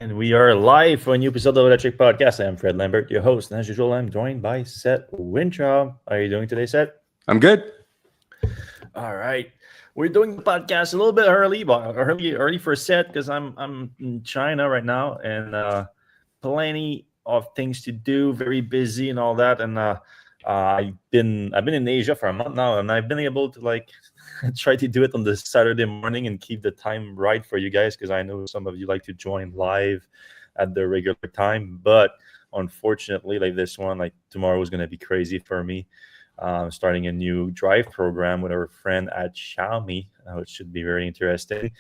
And we are live for a new episode of Electrek Podcast. I'm Fred Lambert, your host. And as usual, I'm joined by Seth Wintraw. How are you doing today, Seth? I'm good. All right. We're doing the podcast a little bit early, but early for Seth because I'm in China right now and plenty of things to do, very busy and all that. And I've been in Asia for a month now, and I've been able to try to do it on the Saturday morning and keep the time right for you guys, because I know some of you like to join live at the regular time. But unfortunately, this one, tomorrow is going to be crazy for me. Starting a new drive program with our friend at Xiaomi, which should be very interesting.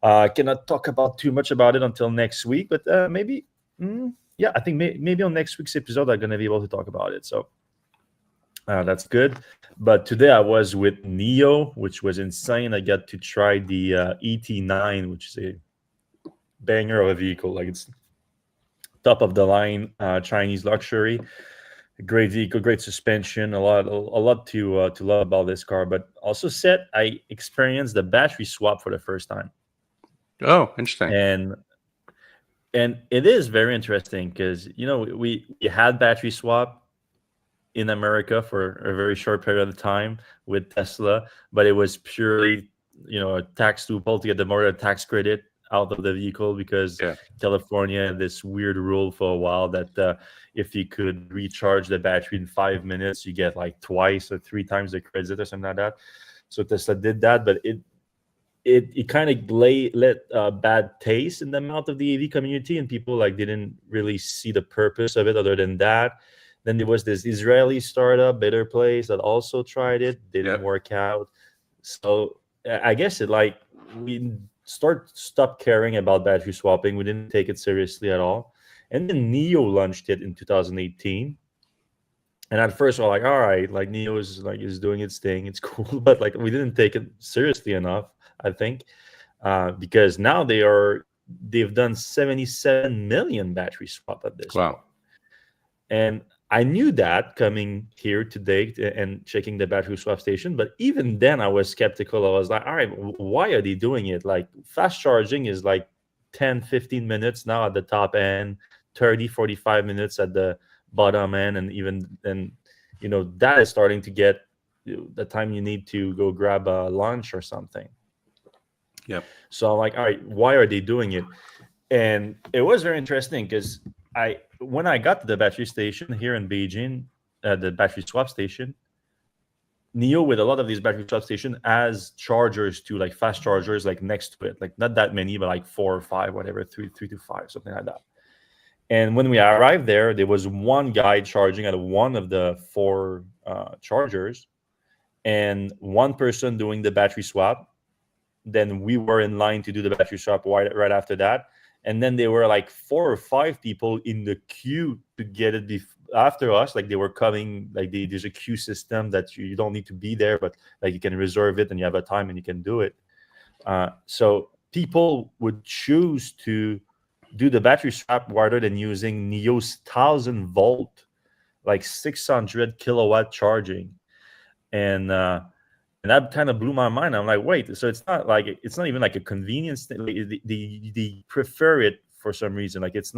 Cannot talk about too much about it until next week, but maybe, I think maybe on next week's episode I'm going to be able to talk about it. So that's good. But today I was with NIO, which was insane. I got to try the ET9, which is a banger of a vehicle. It's top of the line Chinese luxury. Great vehicle, great suspension, a lot to love about this car. But also, I experienced the battery swap for the first time. Oh, interesting. And it is very interesting because we had battery swap in America for a very short period of time with Tesla, but it was purely a tax loophole to get the more tax credit out of the vehicle, because California had this weird rule for a while that if you could recharge the battery in 5 minutes, you get twice or three times the credit or something like that. So Tesla did that, but it kind of let a bad taste in the mouth of the EV community, and people didn't really see the purpose of it other than that. Then there was this Israeli startup, Better Place, that also tried it. Didn't work out. So I guess we stopped caring about battery swapping. We didn't take it seriously at all. And then NIO launched it in 2018. And at first we're all right, NIO is doing its thing. It's cool. But we didn't take it seriously enough, I think, because now they've done 77 million battery swap at this point. And I knew that coming here today and checking the battery swap station, but even then I was skeptical. I was all right, why are they doing it? Fast charging is 10, 15 minutes now at the top end, 30, 45 minutes at the bottom end, and even then, that is starting to get the time you need to go grab a lunch or something. Yep. So I'm all right, why are they doing it? And it was very interesting because when I got to the battery station here in Beijing, the battery swap station, NIO with a lot of these battery swap stations has chargers too, fast chargers next to it, not that many, but 4 or 5, whatever, three to 5, something like that. And when we arrived there was one guy charging at one of the 4 chargers, and one person doing the battery swap. Then we were in line to do the battery swap right after that. And then there were 4 or 5 people in the queue to get it after us. They were coming, there's a queue system that you don't need to be there, but you can reserve it and you have a time and you can do it. So people would choose to do the battery swap rather than using NIO's 1,000-volt, 600 kilowatt charging. And that kind of blew my mind. I'm wait, so it's not even a convenience thing. They prefer it for some reason. It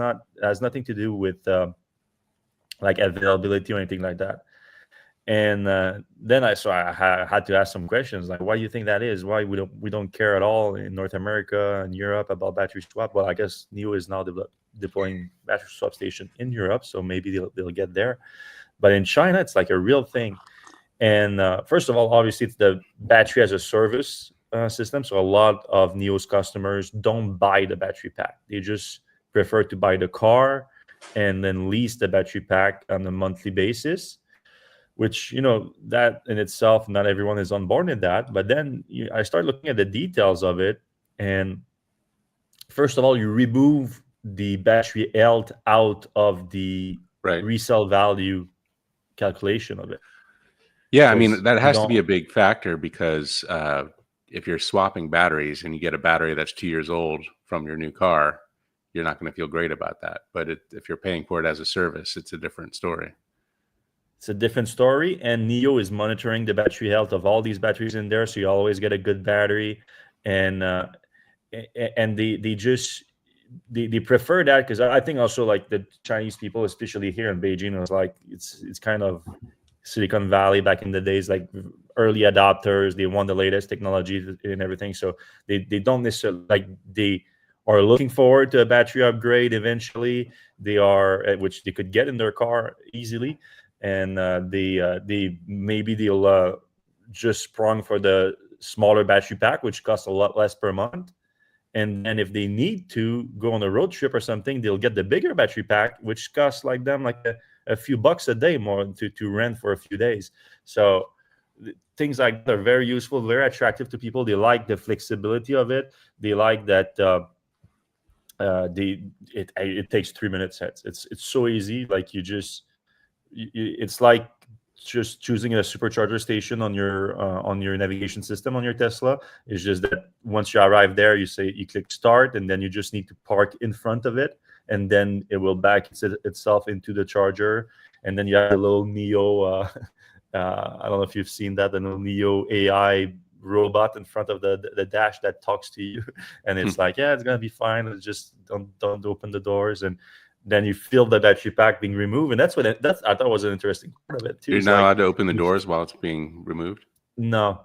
has nothing to do with availability or anything like that. And then I had to ask some questions, why do you think that is? Why we don't care at all in North America and Europe about battery swap? Well, I guess NIO is now deploying battery swap station in Europe, so maybe they'll get there. But in China, it's a real thing. And first of all, obviously, it's the battery as a service system. So a lot of NIO's customers don't buy the battery pack. They just prefer to buy the car and then lease the battery pack on a monthly basis, which, that in itself, not everyone is on board with that. But then I start looking at the details of it. And first of all, you remove the battery health out of the resale value calculation of it. Yeah, I mean, that has to be a big factor, because if you're swapping batteries and you get a battery that's 2 years old from your new car, you're not going to feel great about that. But if you're paying for it as a service, it's a different story. It's a different story, and NIO is monitoring the battery health of all these batteries in there, so you always get a good battery. And they just they prefer that, because I think also like the Chinese people, especially here in Beijing, was like it's kind of Silicon Valley back in the days, like early adopters. They want the latest technology and everything, so they don't necessarily like, they are looking forward to a battery upgrade eventually. They are, which they could get in their car easily, and they maybe they'll just sprung for the smaller battery pack, which costs a lot less per month. And then if they need to go on a road trip or something, they'll get the bigger battery pack, which costs like them like a few bucks a day more to rent for a few days. So things like that are very useful, very attractive to people. They like the flexibility of it. They like that it takes 3 minutes. It's so easy. Like it's like just choosing a supercharger station on your navigation system on your Tesla. It's just that once you arrive there, you click start, and then you just need to park in front of it, and then it will back itself into the charger. And then you have a little Neo. I don't know if you've seen that, the little Neo AI robot in front of the dash that talks to you, and it's like, yeah, it's gonna be fine. It's just don't open the doors, and then you feel the battery pack being removed, and that's I thought was an interesting part of it too. You're not allowed to open the doors while it's being removed? No.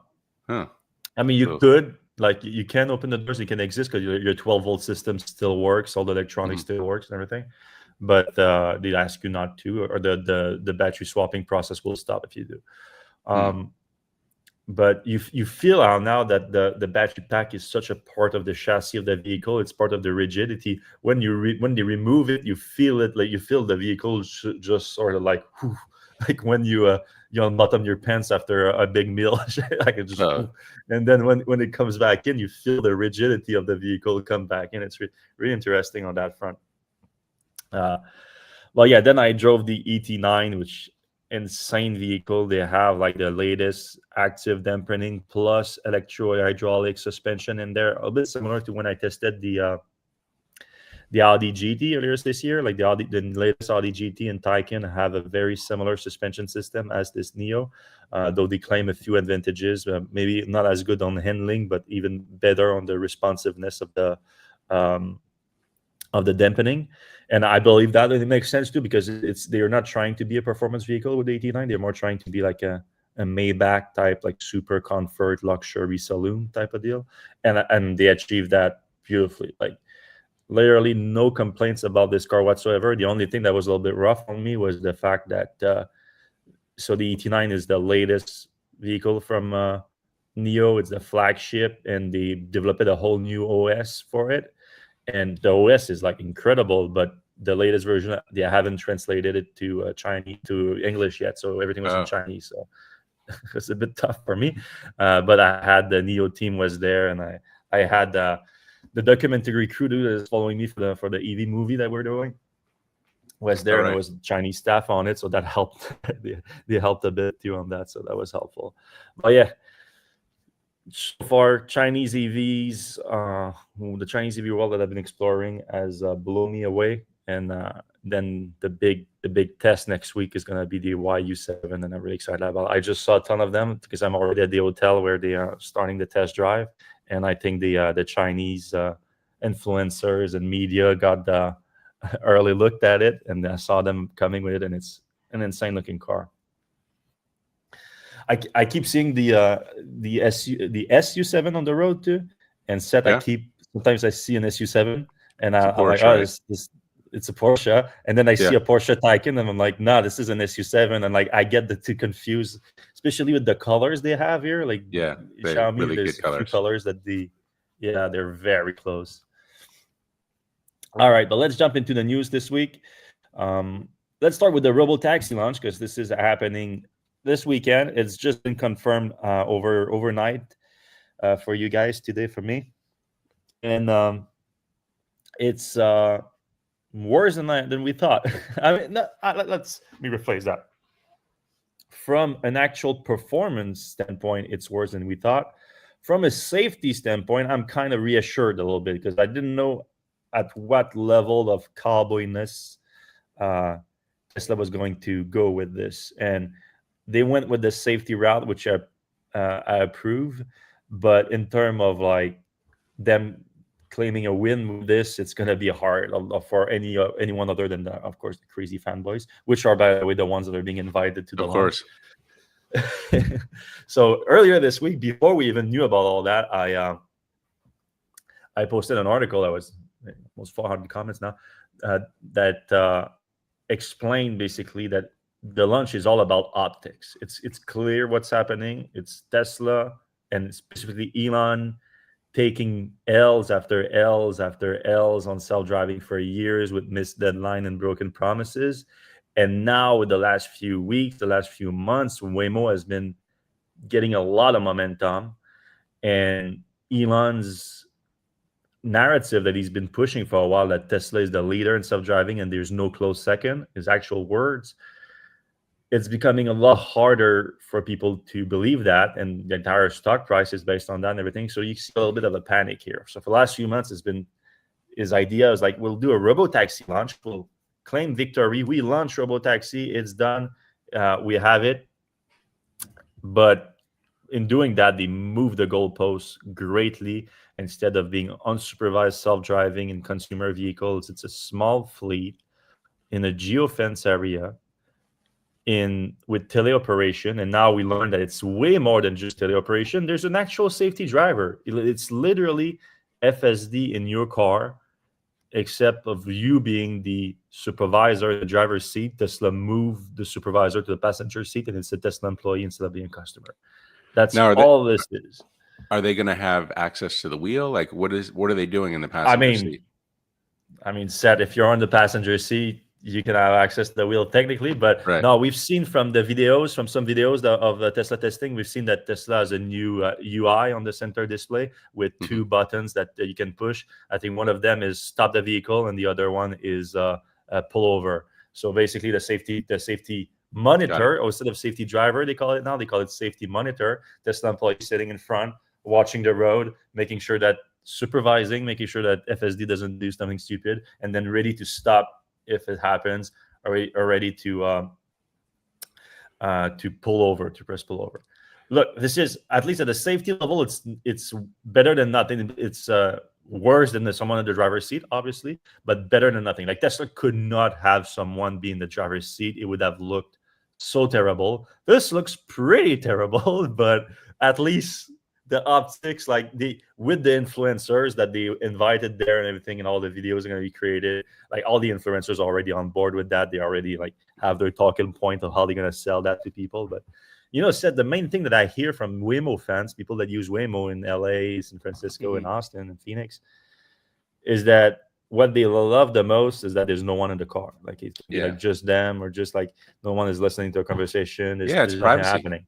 Huh. I mean, you could, like, you can open the doors, you can exist, because your 12-volt system still works, all the electronics still works and everything, but they ask you not to, or the battery swapping process will stop if you do. But you feel now that the battery pack is such a part of the chassis of the vehicle. It's part of the rigidity. When when they remove it, you feel it, like you feel the vehicle just sort of like, whew, like when you unbutton your pants after a big meal, like it just, and then when it comes back in, you feel the rigidity of the vehicle come back in. It's really interesting on that front. Well, yeah. Then I drove the ET9, which insane vehicle. They have like the latest active dampening plus electro-hydraulic suspension in there, a bit similar to when I tested the Audi GT earlier this year. Like the latest Audi GT and Taycan have a very similar suspension system as this Neo, though they claim a few advantages, maybe not as good on handling, but even better on the responsiveness of the dampening. And I believe that it makes sense too, because they're not trying to be a performance vehicle with the 89. They're more trying to be like a Maybach type, like super comfort luxury saloon type of deal, and they achieved that beautifully. Like literally no complaints about this car whatsoever. The only thing that was a little bit rough on me was the fact that so the ET9 is the latest vehicle from Neo. It's the flagship, and they developed a whole new OS for it. And the OS is like incredible, but the latest version, they haven't translated it to Chinese, to English yet. So everything was in Chinese. So it's a bit tough for me. But I had the Neo team was there, and I had the documentary crew that is following me for the EV movie that we're doing was there, and there was Chinese staff on it, so that helped. they helped a bit too on that, so that was helpful. But yeah. So far, Chinese EVs, the Chinese EV world that I've been exploring has blown me away. And then the big test next week is going to be the YU7, and I'm really excited about it. I just saw a ton of them because I'm already at the hotel where they are starting the test drive, and I think the Chinese influencers and media got the early looked at it, and I saw them coming with it, and it's an insane looking car. I keep seeing the SU7 on the road too, and sometimes I see an SU7, and I'm like, oh, it's a Porsche, and then I see a Porsche Taycan, and I'm like, no, this is an SU7, and like I get the two confused, especially with the colors they have here. Like Xiaomi, really there's good a few colors that they're very close. All right, but let's jump into the news this week. Let's start with the Robotaxi launch, because this is happening this weekend. It's just been confirmed overnight for you guys today for me, and it's worse than we thought. I mean, let me rephrase that. From an actual performance standpoint, it's worse than we thought. From a safety standpoint, I'm kind of reassured a little bit, because I didn't know at what level of cowboyness Tesla was going to go with this, and they went with the safety route, which I approve. But in terms of like them claiming a win with this, it's going to be hard for anyone other than, of course, the crazy fanboys, which are, by the way, the ones that are being invited to the launch. So earlier this week, before we even knew about all that, I posted an article that was almost 400 comments now, that explained basically that the launch is all about optics. It's clear what's happening. It's Tesla, and specifically Elon, taking L's after L's after L's on self-driving for years with missed deadline and broken promises. And now with the last few weeks, the last few months, Waymo has been getting a lot of momentum. And Elon's narrative that he's been pushing for a while, that Tesla is the leader in self-driving and there's no close second, his actual words, it's becoming a lot harder for people to believe that, and the entire stock price is based on that and everything. So you see a little bit of a panic here. So for the last few months, it's been, his idea is like, we'll do a Robotaxi launch, we'll claim victory, we launch Robotaxi, it's done, we have it. But in doing that, they move the goalposts greatly. Instead of being unsupervised self-driving in consumer vehicles, it's a small fleet in a geofence area with teleoperation. And now we learned that it's way more than just teleoperation. There's an actual safety driver. It's literally FSD in your car, except of you being the supervisor, the driver's seat. Tesla moved the supervisor to the passenger seat, and it's a Tesla employee instead of being a customer. That's all this is. Are they going to have access to the wheel? Like, what are they doing in the passenger seat? I mean, Seth, if you're on the passenger seat, you can have access to the wheel technically, but no, we've seen from some videos of the Tesla testing, we've seen that Tesla has a new UI on the center display with two buttons that you can push. I think one of them is stop the vehicle, and the other one is pull over. So basically, the safety monitor, or instead of safety driver, they call it safety monitor. Tesla employee sitting in front, watching the road, making sure that FSD doesn't do something stupid, and then ready to stop if it happens, are ready to pull over, to press pull over. Look, this is, at least at the safety level, it's better than nothing. It's worse than someone in the driver's seat, obviously, but better than nothing. Like, Tesla could not have someone be in the driver's seat. It would have looked so terrible. This looks pretty terrible, but at least the optics, like with the influencers that they invited there and everything, and all the videos are going to be created, like all the influencers are already on board with that. They already like have their talking point of how they're going to sell that to people. But Seth, the main thing that I hear from Waymo fans, people that use Waymo in LA, San Francisco, and Austin, and Phoenix, is that what they love the most is that there's no one in the car. Like, it's like just them, or just like no one is listening to a conversation. There's nothing happening.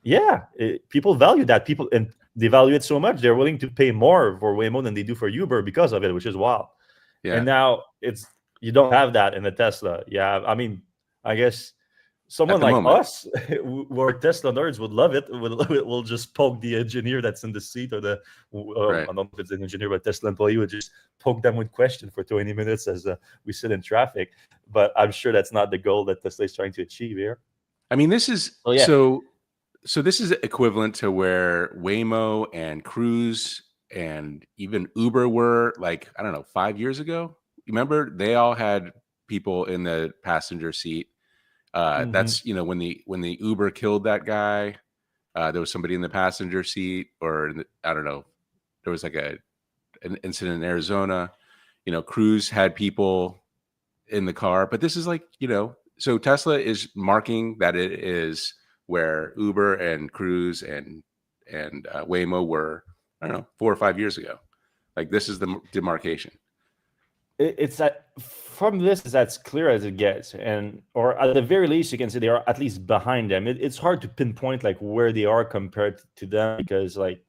Yeah, people value that. And they value it so much, they're willing to pay more for Waymo than they do for Uber because of it, which is wild. Yeah. And now you don't have that in a Tesla. Yeah, I mean, I guess someone like us, who are Tesla nerds, would love it. We'll just poke the engineer that's in the seat, or I don't know if it's an engineer, but Tesla employee would just poke them with questions for 20 minutes as we sit in traffic. But I'm sure that's not the goal that Tesla is trying to achieve here. I mean, this is So this is equivalent to where Waymo and Cruise and even Uber were, like, I don't know, 5 years ago. Remember, they all had people in the passenger seat. That's when the Uber killed that guy, there was somebody in the passenger seat, or I don't know, there was like an incident in Arizona. Cruise had people in the car, but this is like, so Tesla is marking that it is where Uber and Cruise and Waymo were, I don't know, 4 or 5 years ago. Like, this is the demarcation. It's that from this is as clear as it gets, or at the very least, you can say they are at least behind them. It's hard to pinpoint like where they are compared to them, because like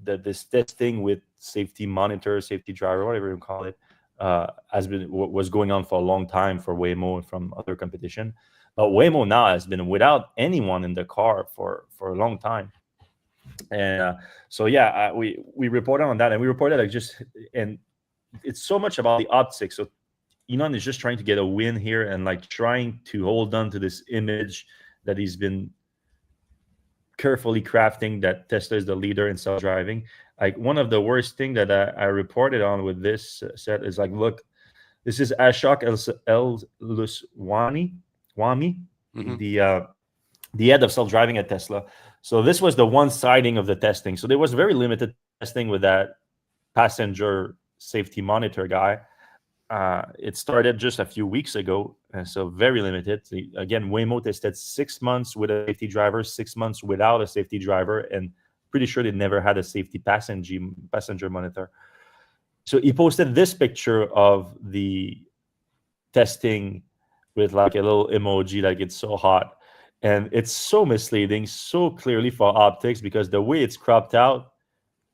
this thing with safety monitor, safety driver, whatever you call it, was going on for a long time for Waymo and from other competition. But Waymo now has been without anyone in the car for a long time. And we reported on that, and we reported and it's so much about the optics. So Elon is just trying to get a win here, and like trying to hold on to this image that he's been carefully crafting, that Tesla is the leader in self-driving. Like one of the worst thing that I reported on with this set is like, look, this is Ashok El Luswani, Wami, the head of self-driving at Tesla. So this was the one siding of the testing. So there was very limited testing with that passenger safety monitor guy. It started just a few weeks ago, and so very limited. Again, Waymo tested 6 months with a safety driver, 6 months without a safety driver, and pretty sure they never had a safety passenger monitor. So he posted this picture of the testing with like a little emoji, like it's so hot. And it's so misleading, so clearly for optics, because the way it's cropped out,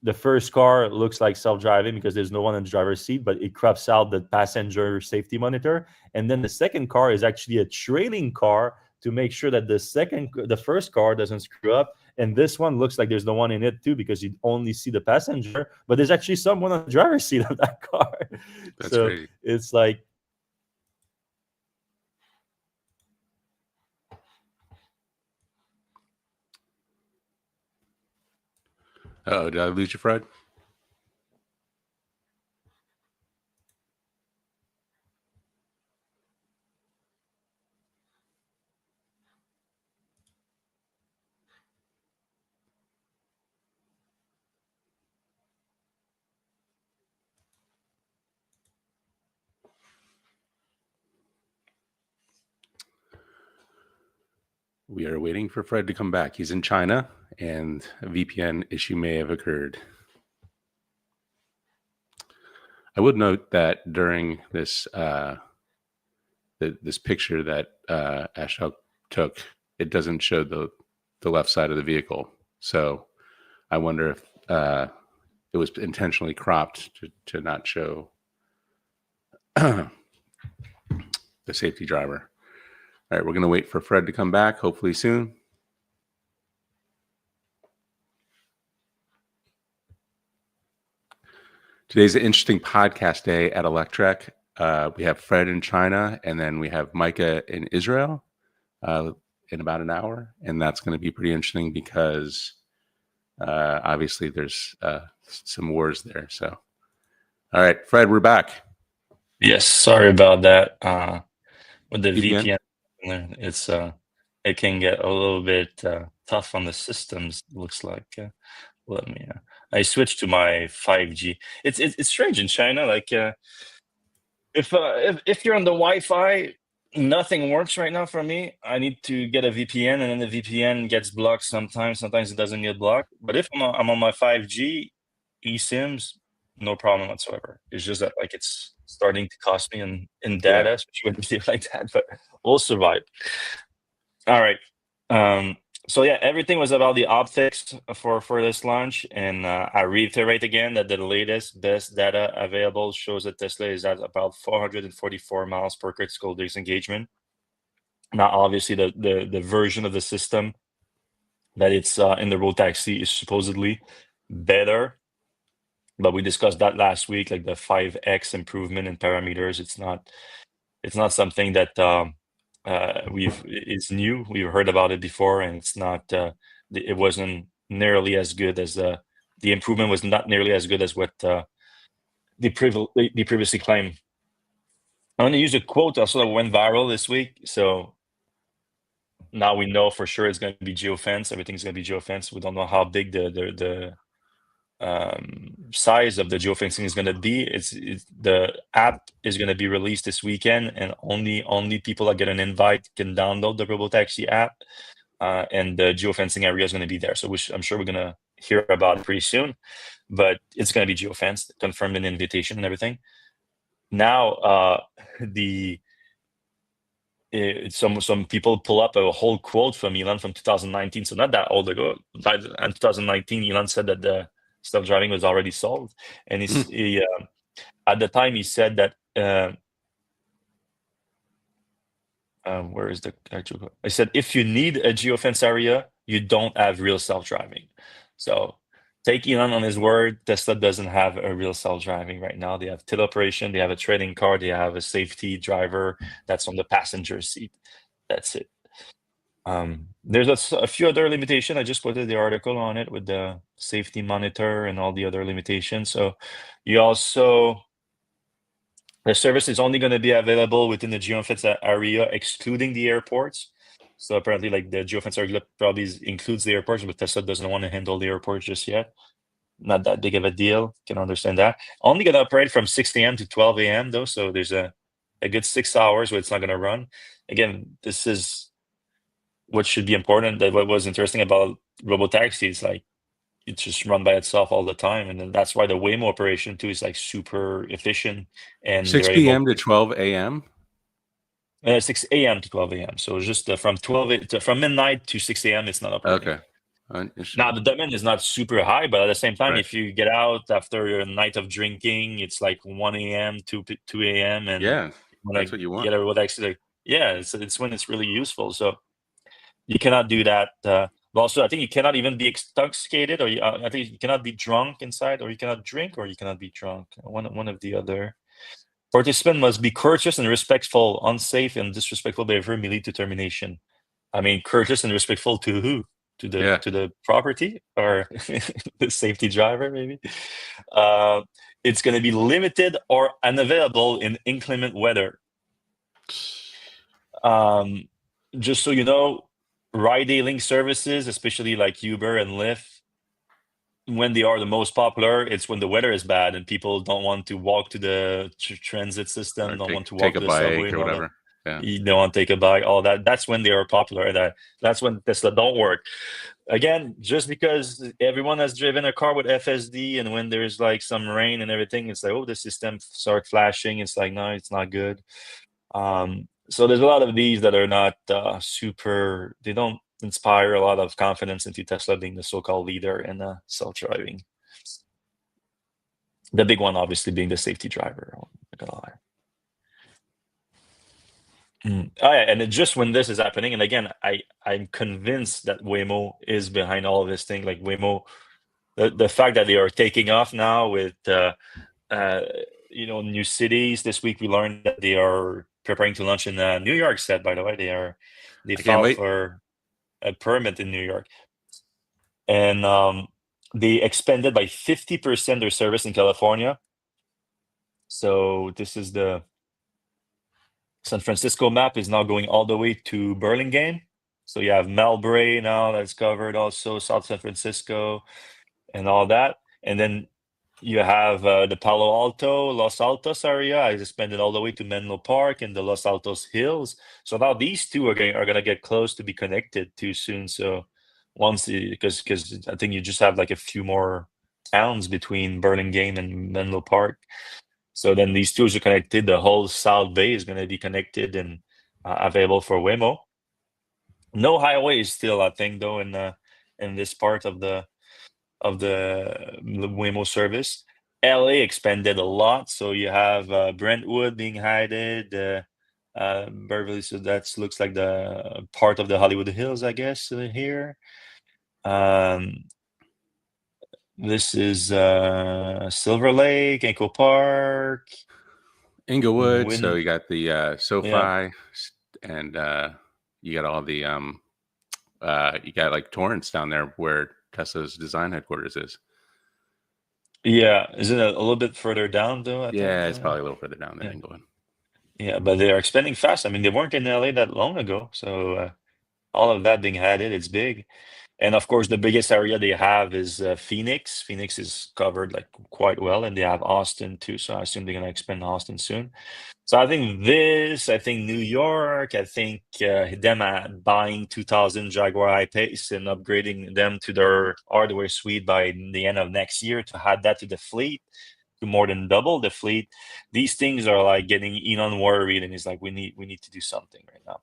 the first car looks like self-driving because there's no one in the driver's seat, but it crops out the passenger safety monitor. And then the second car is actually a trailing car to make sure that the first car doesn't screw up. And this one looks like there's no one in it too, because you only see the passenger, but there's actually someone on the driver's seat of that car. That's so crazy. It's like, oh, did I lose you, Fred? We are waiting for Fred to come back. He's in China, and a VPN issue may have occurred. I would note that during this this picture that Ashok took, it doesn't show the left side of the vehicle. So I wonder if it was intentionally cropped to not show the safety driver. All right, we're going to wait for Fred to come back, hopefully soon. Today's an interesting podcast day at Electrek. We have Fred in China, and then we have Micah in Israel in about an hour. And that's going to be pretty interesting because obviously there's some wars there. So, all right, Fred, we're back. Yes, sorry about that. With the VPN, it's it can get a little bit tough on the systems. Looks like. Let me. I switched to my 5G. It's strange in China. Like if you're on the Wi-Fi, nothing works right now for me. I need to get a VPN, and then the VPN gets blocked sometimes. Sometimes it doesn't get blocked. But if I'm on my 5G eSIMs, no problem whatsoever. It's just that like it's starting to cost me in data, especially when you like that. But we'll survive. All right. So yeah, everything was about the optics for this launch, and I reiterate again that the latest best data available shows that Tesla is at about 444 miles per critical disengagement. Now, obviously, the version of the system that it's in the Robotaxi is supposedly better, but we discussed that last week, like the 5x improvement in parameters. It's not something that is new. We've heard about it before, and it's not. It wasn't nearly as good as the improvement was not nearly as good as what they previously claimed. I'm going to use a quote also that went viral this week. So now we know for sure it's going to be geofence. Everything's going to be geofence. We don't know how big the size of the geofencing is going to be. It's the app is going to be released this weekend, and only people that get an invite can download the Robotaxi app, and the geofencing area is going to be there. So I'm sure we're going to hear about it pretty soon, but it's going to be geofenced, confirmed in the invitation and everything. Now some people pull up a whole quote from Elon from 2019, so not that old ago. In 2019, Elon said that the self-driving was already solved, and he at the time he said that where is the actual? I said if you need a geofence area, you don't have real self-driving. So take Elon on his word. Tesla doesn't have a real self-driving right now. They have teleoperation, they have a trading car, they have a safety driver that's on the passenger seat. That's it. There's a few other limitations. I just put the article on it with the safety monitor and all the other limitations. So you also, the service is only going to be available within the geofence area, excluding the airports. So apparently, like the geofence area probably includes the airports, but Tesla doesn't want to handle the airports just yet. Not that big of a deal. Can understand that. Only going to operate from 6 a.m. to 12 a.m. though, so there's a good 6 hours where it's not going to run. Again, this is what should be important. That what was interesting about Robotaxi is like it's just run by itself all the time, and then that's why the Waymo operation too is like super efficient, and 6 they're able p.m. to 12 a.m. 6 a.m. to 12 a.m. So it's just from from midnight to 6 a.m. It's not operating. Okay. Now the demand is not super high, but at the same time, Right. if you get out after a night of drinking, it's like 1 a.m. to 2 a.m. and Yeah, that's what you want. get what actually, yeah, it's when it's really useful. So you cannot do that. Also, I think you cannot even be intoxicated, or I think you cannot be drunk inside, or you cannot drink, or you cannot be drunk. One of the other. Participant must be courteous and respectful. Unsafe and disrespectful behavior may lead to termination. I mean, courteous and respectful to who? To the property or the safety driver, maybe. It's going to be limited or unavailable in inclement weather. Just so you know, ride-hailing services, especially like Uber and Lyft, when they are the most popular, it's when the weather is bad and people don't want to walk to the transit system, Or don't want to take walk a to the bike subway and or all that. whatever. Yeah. You don't want to take a bike, all that. That's when they are popular. And that's when Tesla don't work. Again, just because everyone has driven a car with FSD, and when there's like some rain and everything, it's like, oh, the system start flashing. It's like, no, it's not good. So there's a lot of these that are not super. They don't inspire a lot of confidence into Tesla being the so-called leader in self-driving. The big one, obviously, being the safety driver. I'm not gonna lie. Oh yeah, and just when this is happening, and again, I'm convinced that Waymo is behind all of this thing. Like Waymo, the fact that they are taking off now with new cities. This week we learned that they are preparing to launch in New York. Said, by the way, they filed for a permit in New York, and they expanded by 50% their service in California. So this is the San Francisco map is now going all the way to Burlingame. So you have Melbury now that's covered, also South San Francisco and all that. And then you have the Palo Alto, Los Altos area. I expanded all the way to Menlo Park and the Los Altos Hills. So now these two are going to get close to be connected too soon. So because I think you just have like a few more towns between Burlingame and Menlo Park. So then these two are connected. The whole South Bay is going to be connected and available for Waymo. No highways still, I think, though, in this part of the Waymo service. LA expanded a lot, so you have Brentwood being added, Beverly. So that looks like the part of the Hollywood Hills, I guess, here. This is Silver Lake, Echo Park, Inglewood. So you got the SoFi, yeah. and you got all the you got like Torrance down there where Tesla's design headquarters is. Yeah, is it a little bit further down though? I think it's probably a little further down than Inglewood. Yeah, but they are expanding fast. I mean, they weren't in LA that long ago, so all of that being added, it's big. And of course, the biggest area they have is Phoenix. Phoenix is covered like quite well, and they have Austin too. So I assume they're gonna expand Austin soon. So I think New York, I think them buying 2,000 Jaguar I-Pace and upgrading them to their hardware suite by the end of next year to add that to the fleet, to more than double the fleet. These things are like getting Elon worried, and he's like, we need to do something right now.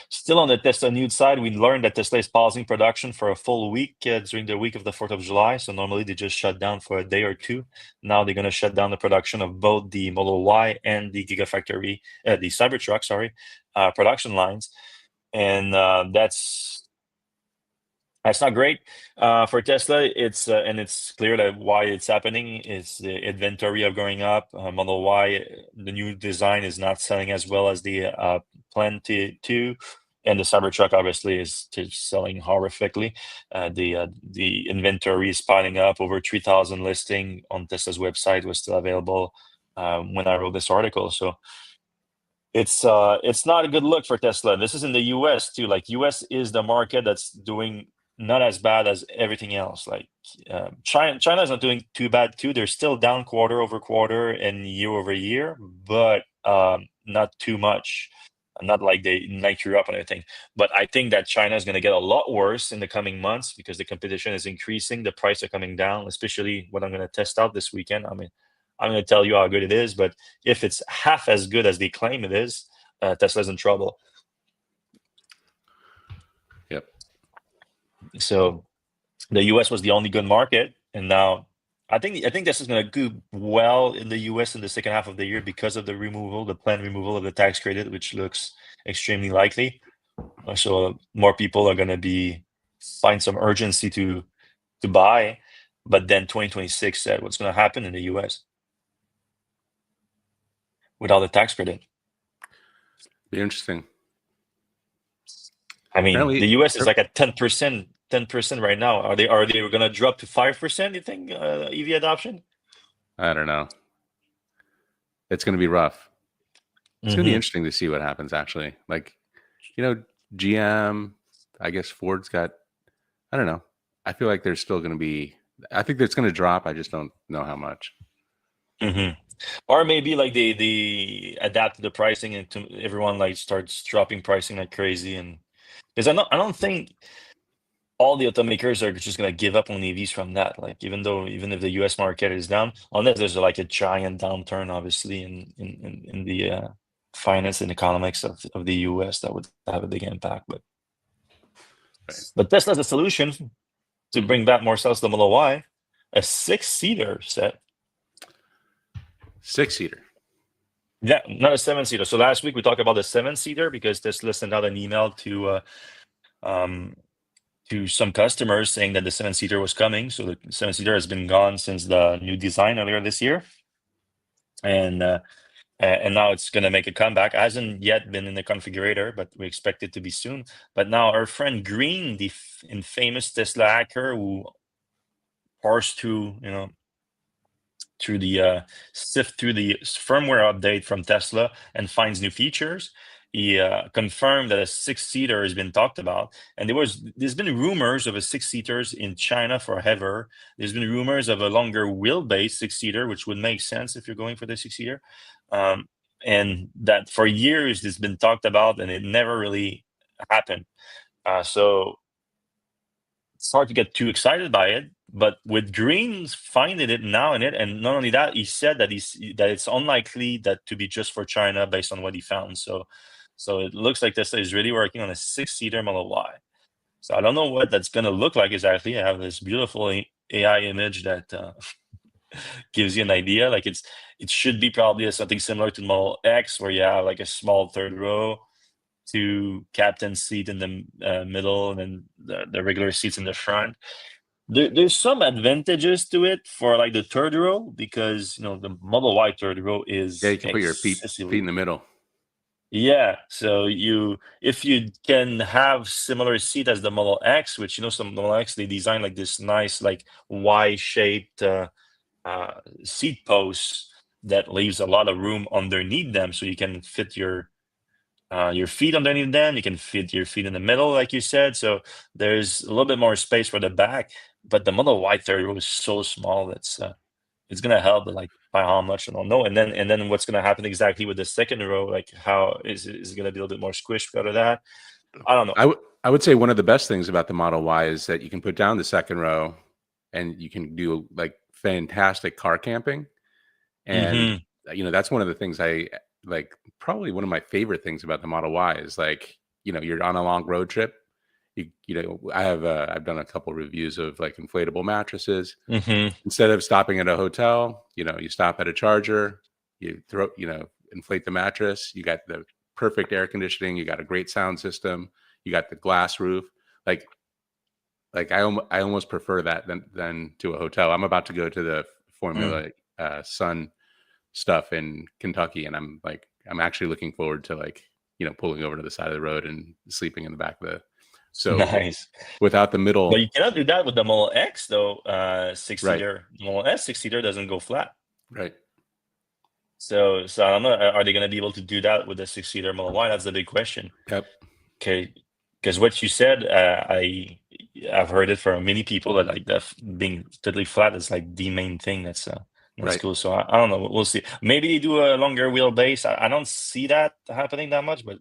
Still on the Tesla news side, we learned that Tesla is pausing production for a full week during the week of the 4th of July. So normally they just shut down for a day or two. Now they're going to shut down the production of both the Model Y and the Gigafactory, the Cybertruck, production lines. And that's not great for Tesla. It's clear that why it's happening is the inventory of going up. Model Y, the new design is not selling as well as the Plan to. And the Cybertruck obviously is selling horrifically. The inventory is piling up. Over 3,000 listing on Tesla's website was still available when I wrote this article. So it's not a good look for Tesla. This is in the US too. Like US is the market that's doing not as bad as everything else. Like China's not doing too bad too. They're still down quarter over quarter and year over year, but not too much. Not like Europe and everything. But I think that China is going to get a lot worse in the coming months because the competition is increasing. The price are coming down, especially what I'm going to test out this weekend. I mean, I'm going to tell you how good it is, but if it's half as good as they claim it is, Tesla's in trouble. Yep. So the US was the only good market, and now I think this is going to do well in the US in the second half of the year because of the planned removal of the tax credit, which looks extremely likely. So more people are going to find some urgency to buy. But then 2026 said what's going to happen in the US without the tax credit. Be interesting. I mean, apparently, the US is like at 10% right now. Are they going to drop to 5%? You think EV adoption? I don't know. It's going to be rough. It's going to be interesting to see what happens. Actually, like, GM. I guess Ford's got. I don't know. I feel like there's still going to be. I think it's going to drop. I just don't know how much. Or maybe like they adapt to the pricing and everyone like starts dropping pricing like crazy, and because I don't think all the automakers are just going to give up on EVs from that. Like even if the US market is down, unless there's like a giant downturn, obviously in the finance and economics of the US, that would have a big impact. But Tesla's a solution to bring back more sales to the Model Y, a 6-seater set. 6-seater. Yeah, not a 7-seater. So last week we talked about the 7-seater because Tesla sent out an email to some customers saying that the 7-seater was coming. So the 7-seater has been gone since the new design earlier this year, and now it's going to make a comeback. It hasn't yet been in the configurator, but we expect it to be soon. But now our friend Green, the infamous Tesla hacker who parsed through the sift through the firmware update from Tesla and finds new features. He confirmed that a 6-seater has been talked about, and there's been rumors of a 6-seaters in China forever. There's been rumors of a longer wheelbase 6-seater, which would make sense if you're going for the 6-seater, and that for years it's been talked about, and it never really happened. So it's hard to get too excited by it. But with Green finding it now in it, and not only that, he said that it's unlikely that to be just for China based on what he found. So it looks like Tesla is really working on a 6-seater Model Y. So I don't know what that's going to look like exactly. I have this beautiful AI image that gives you an idea. Like it should be probably something similar to Model X, where you have like a small third row, 2 captain seat in the middle, and then the regular seats in the front. There's some advantages to it for like the third row because the Model Y third row is you can put your feet in the middle. Yeah, so if you can have similar seat as the Model X, which some Model X they design like this nice like Y-shaped seat posts that leaves a lot of room underneath them, so you can fit your feet underneath them. You can fit your feet in the middle, like you said. So there's a little bit more space for the back. But the Model Y third row is so small that's it's gonna help, but like by how much I don't know. And then what's gonna happen exactly with the second row? Like how is it gonna be a little bit more squished out of that? I don't know. I would say one of the best things about the Model Y is that you can put down the second row, and you can do like fantastic car camping, and that's one of the things I like. Probably one of my favorite things about the Model Y is like you're on a long road trip. I've done a couple reviews of like inflatable mattresses. Instead of stopping at a hotel, you stop at a charger, you inflate the mattress. You got the perfect air conditioning. You got a great sound system. You got the glass roof. Like I almost prefer that than to a hotel. I'm about to go to the Formula Sun stuff in Kentucky, and I'm actually looking forward to like pulling over to the side of the road and sleeping in the back of the. So nice. Without the middle. But you cannot do that with the Model X though. 6-seater. Model S 6-seater doesn't go flat. Right. So I don't know. Are they going to be able to do that with the 6-seater Model Y? That's the big question. Yep. Okay. Because what you said, I've heard it from many people that like that being totally flat is like the main thing. That's right. cool. So I don't know. We'll see. Maybe they do a longer wheelbase. I don't see that happening that much, but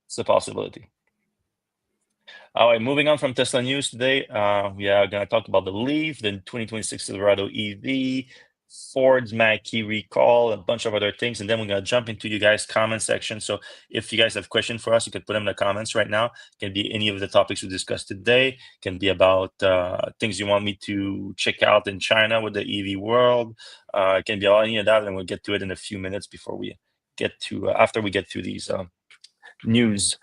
it's a possibility. All right, moving on from Tesla news today. We are going to talk about the Leaf, the 2026 Silverado EV, Ford's Mach-E recall, a bunch of other things, and then we're going to jump into you guys' comment section. So if you guys have questions for us, you can put them in the comments right now. It can be any of the topics we discussed today. It can be about things you want me to check out in China with the EV world. It can be all any of that, and we'll get to it in a few minutes before we get to after we get through these news.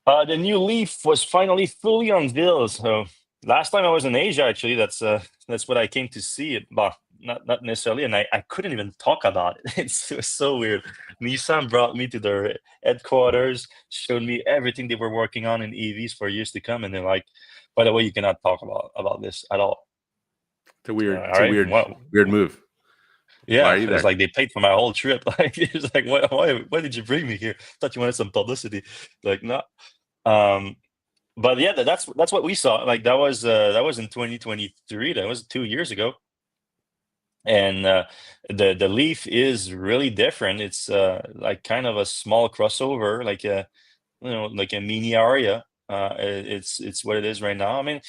The new Leaf was finally fully unveiled. So last time I was in Asia, actually, that's what I came to see it. But not necessarily, and I couldn't even talk about it. It was so weird. Nissan brought me to their headquarters, showed me everything they were working on in EVs for years to come, and they're like, "By the way, you cannot talk about this at all." It's a weird move. Yeah, it's like they paid for my whole trip. Like it's like, why did you bring me here? Thought you wanted some publicity. Like, no. But yeah, that's what we saw. Like that was in 2023. That was 2 years ago. And the Leaf is really different. It's like kind of a small crossover, like like a mini Aria. It's what it is right now. I mean,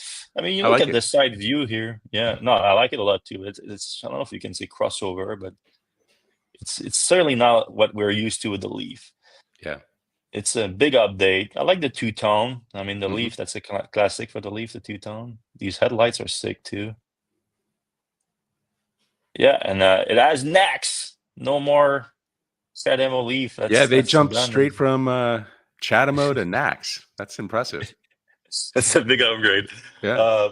you look at the side view here. Yeah, no, I like it a lot too. It's I don't know if you can say crossover, but it's certainly not what we're used to with the Leaf. Yeah. It's a big update. I like the two-tone. I mean, the Leaf, that's a classic for the Leaf, the two-tone. These headlights are sick too. Yeah, and it has NACS. No more demo Leaf. They jumped straight from CHAdeMO to NACS. That's impressive. That's a big upgrade. Yeah.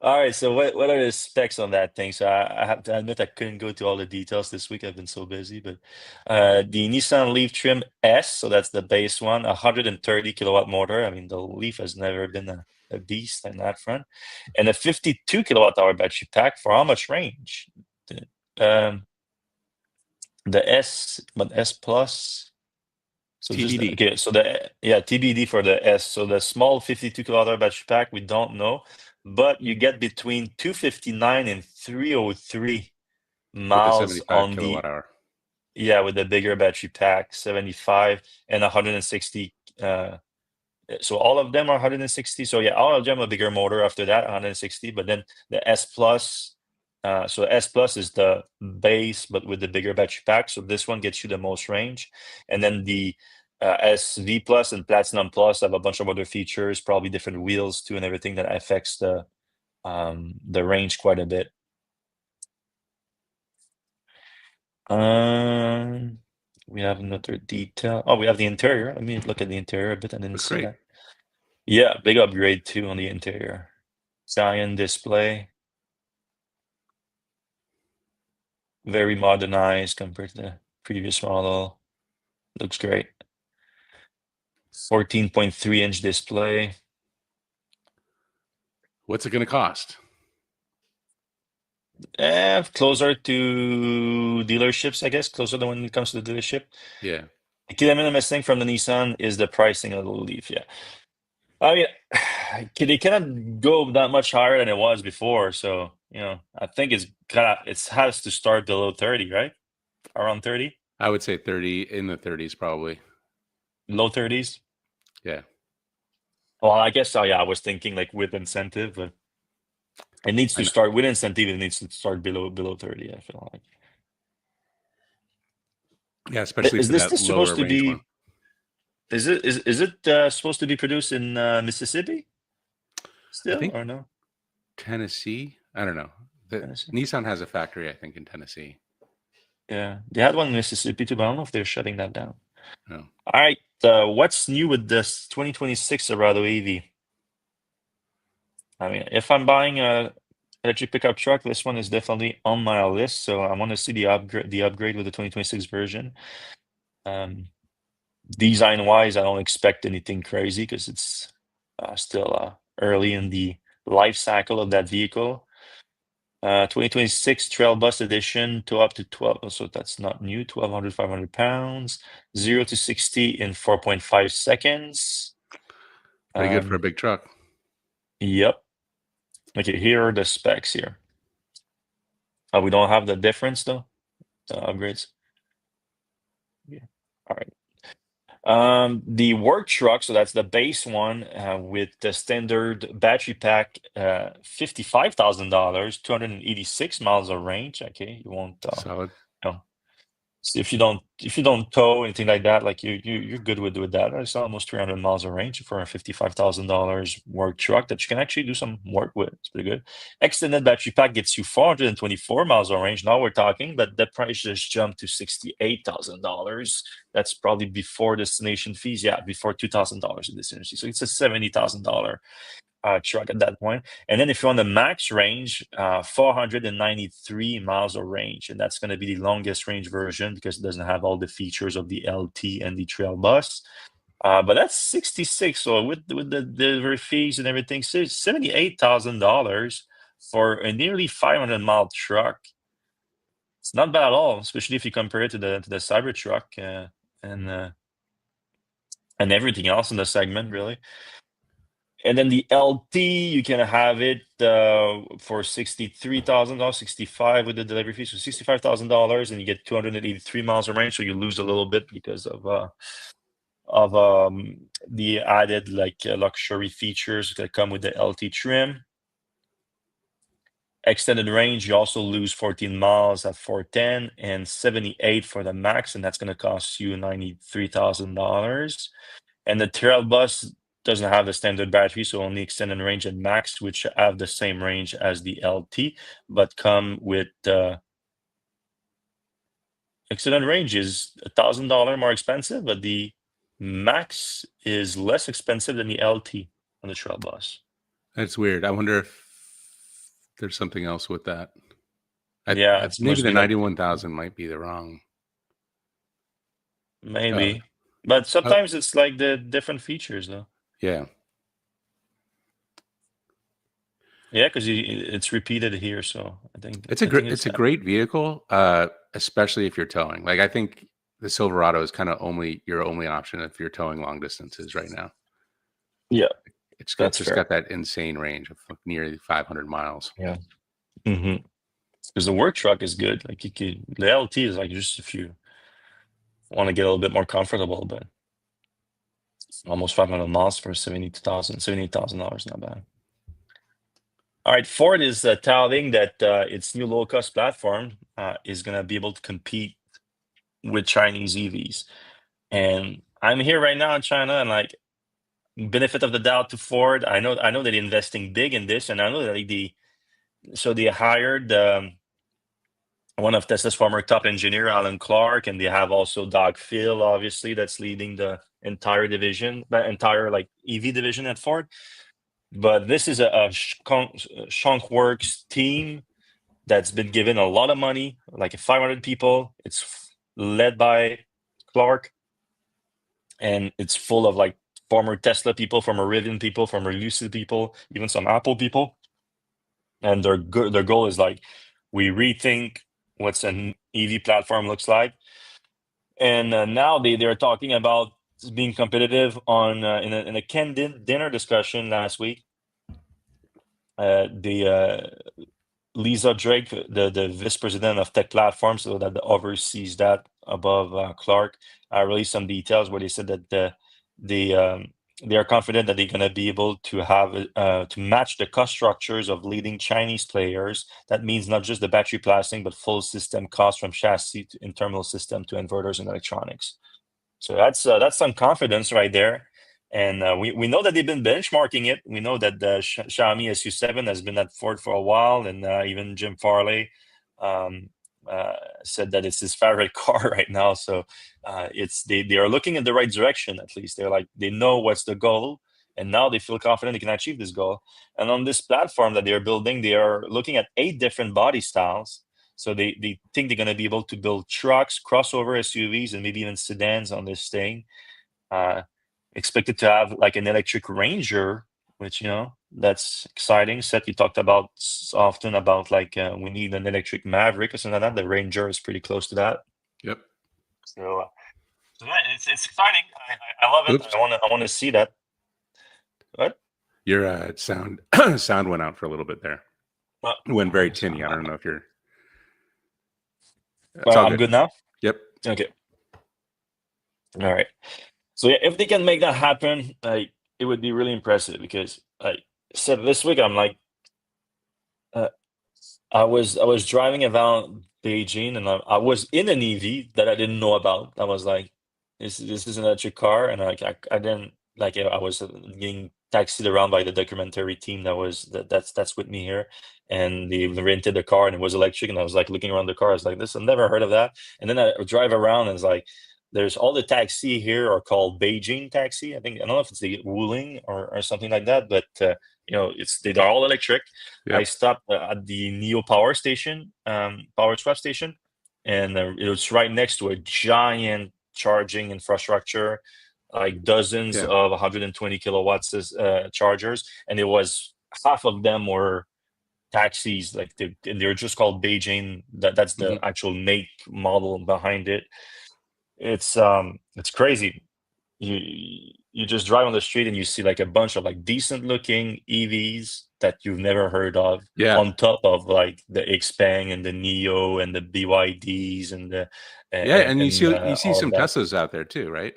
All right, so what are the specs on that thing? So I have to admit I couldn't go to all the details this week. I've been so busy, but the Nissan Leaf Trim S, so that's the base one, 130 kilowatt motor. I mean, the Leaf has never been a beast on that front, and a 52 kilowatt hour battery pack for how much range? The S, but S plus. So TBD. TBD for the S. So the small 52 kilowatt hour battery pack, we don't know. But you get between 259 and 303 miles on kilowatt hour. Yeah, with the bigger battery pack, 75 and 160. So all of them are 160. So yeah, all of them a bigger motor after that, 160. But then the S Plus, so S Plus is the base, but with the bigger battery pack. So this one gets you the most range. And then the SV Plus and Platinum Plus have a bunch of other features, probably different wheels too, and everything that affects the range quite a bit. We have another detail. Oh, we have the interior. Let me look at the interior a bit. I didn't see that. Yeah, big upgrade too on the interior. Giant display. Very modernized compared to the previous model. Looks great. 14.3-inch display. What's it going to cost? Closer to dealerships, I guess. Closer than when it comes to the dealership. Yeah. The key minimalist thing from the Nissan is the pricing of the Leaf. Yeah. I mean, they cannot go that much higher than it was before. So, I think it has to start below 30, right? Around 30? I would say 30, in the 30s probably. Low 30s? Yeah. Well, I guess, I was thinking like with incentive, but it needs to start with incentive. It needs to start below 30, I feel like. Yeah, especially is for this that supposed to be one. Is it supposed to be produced in Mississippi still, or no? Tennessee? I don't know. Nissan has a factory, I think, in Tennessee. Yeah, they had one in Mississippi too, but I don't know if they're shutting that down. No. All right, what's new with this 2026 Silverado EV? I mean, if I'm buying a electric pickup truck, this one is definitely on my list. So I want to see the upgrade with the 2026 version. Design-wise, I don't expect anything crazy because it's still early in the life cycle of that vehicle. 2026 Trail Bus Edition to up to 12, so that's not new, 1,200, 500 pounds, 0 to 60 in 4.5 seconds. Pretty good for a big truck. Yep. Okay, here are the specs here. We don't have the difference though, the upgrades. Yeah. All right. The work truck, so that's the base one with the standard battery pack, $55,000, 286 miles of range. Okay, you won't. Solid. No. So if you don't tow anything like that, like you're good with that. It's almost 300 miles of range for a $55,000 work truck that you can actually do some work with. It's pretty good. Extended battery pack gets you 424 miles of range. Now we're talking, but the price just jumped to $68,000. That's probably before destination fees. Yeah, before $2,000 in destination. So it's a $70,000 truck at that point. And then if you're on the max range, 493 miles of range, and that's going to be the longest range version because it doesn't have all the features of the LT and the Trail Bus. But that's 66. So with the delivery fees and everything, $78,000 for a nearly 500-mile truck. It's not bad at all, especially if you compare it to the Cybertruck and everything else in the segment, really. And then the LT, you can have it for $63,000, 65 with the delivery fee, so $65,000, and you get 283 miles of range. So you lose a little bit because of the added luxury features that come with the LT trim. Extended range, you also lose 14 miles at 410 and 78 for the max, and that's going to cost you $93,000. And the Trail Bus doesn't have the standard battery, so only extended range and max, which have the same range as the LT, but come with extended range is $1,000 more expensive, but the max is less expensive than the LT on the Trail Bus. That's weird. I wonder if there's something else with that. Yeah, maybe the 91,000 might be the wrong. Maybe. But sometimes it's like the different features, though. Yeah. Yeah, because it's repeated here, so I think it's a great vehicle, especially if you're towing. Like I think the Silverado is kind of your only option if you're towing long distances right now. Yeah, it's got that insane range of nearly 500 miles. Yeah. Mm-hmm. Because the work truck is good. Like the LT is like just if you want to get a little bit more comfortable, but almost 500 miles for $78,000, not bad. All right, Ford is touting that its new low-cost platform is going to be able to compete with Chinese EVs. And I'm here right now in China, and like benefit of the doubt to Ford. I know they're investing big in this, and I know that they hired one of Tesla's former top engineer, Alan Clark, and they have also Doug Phil, obviously, that's leading the entire division, the entire like EV division at Ford. But this is a Skunkworks team that's been given a lot of money, like 500 people. It's led by Clark, and it's full of like former Tesla people, former Rivian people, former Lucid people, even some Apple people. And their goal is like, we rethink what's an EV platform looks like. And now they're talking about being competitive on in a canned dinner discussion last week. Lisa Drake, the vice president of tech platforms, so that oversees that above Clark, released some details where they said that they are confident that they're going to be able to have to match the cost structures of leading Chinese players. That means not just the battery plastic, but full system cost from chassis to internal system to inverters and electronics. So that's some confidence right there. And we know that they've been benchmarking it. We know that the Xiaomi SU7 has been at Ford for a while, and even Jim Farley said that it's his favorite car right now. So they are looking in the right direction. At least they know what's the goal, and now they feel confident they can achieve this goal. And on this platform that they are building, they are looking at 8 different body styles. So they think they're going to be able to build trucks, crossover SUVs, and maybe even sedans on this thing. expected to have like an electric Ranger, which that's exciting. Seth, you talked about often about like we need an electric Maverick or something like that. The Ranger is pretty close to that. Yep. So yeah, it's exciting. I love it. Oops. I want to see that. What? Your sound went out for a little bit there. It went very tinny. I don't know if you're. I'm good now. Yep. Okay. All right. So yeah, if they can make that happen, it would be really impressive because I said this week I'm like, I was driving around Beijing and I was in an EV that I didn't know about. I was like, this is an electric car, and I didn't like it. I was getting taxied around by the documentary team that's with me here, and they rented a car and it was electric, and I was like looking around the car. I was like, this I've never heard of that. And then I drive around and it's like, there's all the taxi here are called Beijing taxi. I don't know if it's the Wuling or something like that, but they're all electric. Yep. I stopped at the Neo Power station, power swap station, and it was right next to a giant charging infrastructure, like dozens of 120 kilowatts chargers, and it was half of them were taxis. Like they're just called Beijing. That's the actual make model behind it. It's crazy. You just drive on the street and you see like a bunch of like decent looking EVs that you've never heard of, on top of like the Xpeng and the Neo and the BYDs and the and you see some Teslas out there too, right?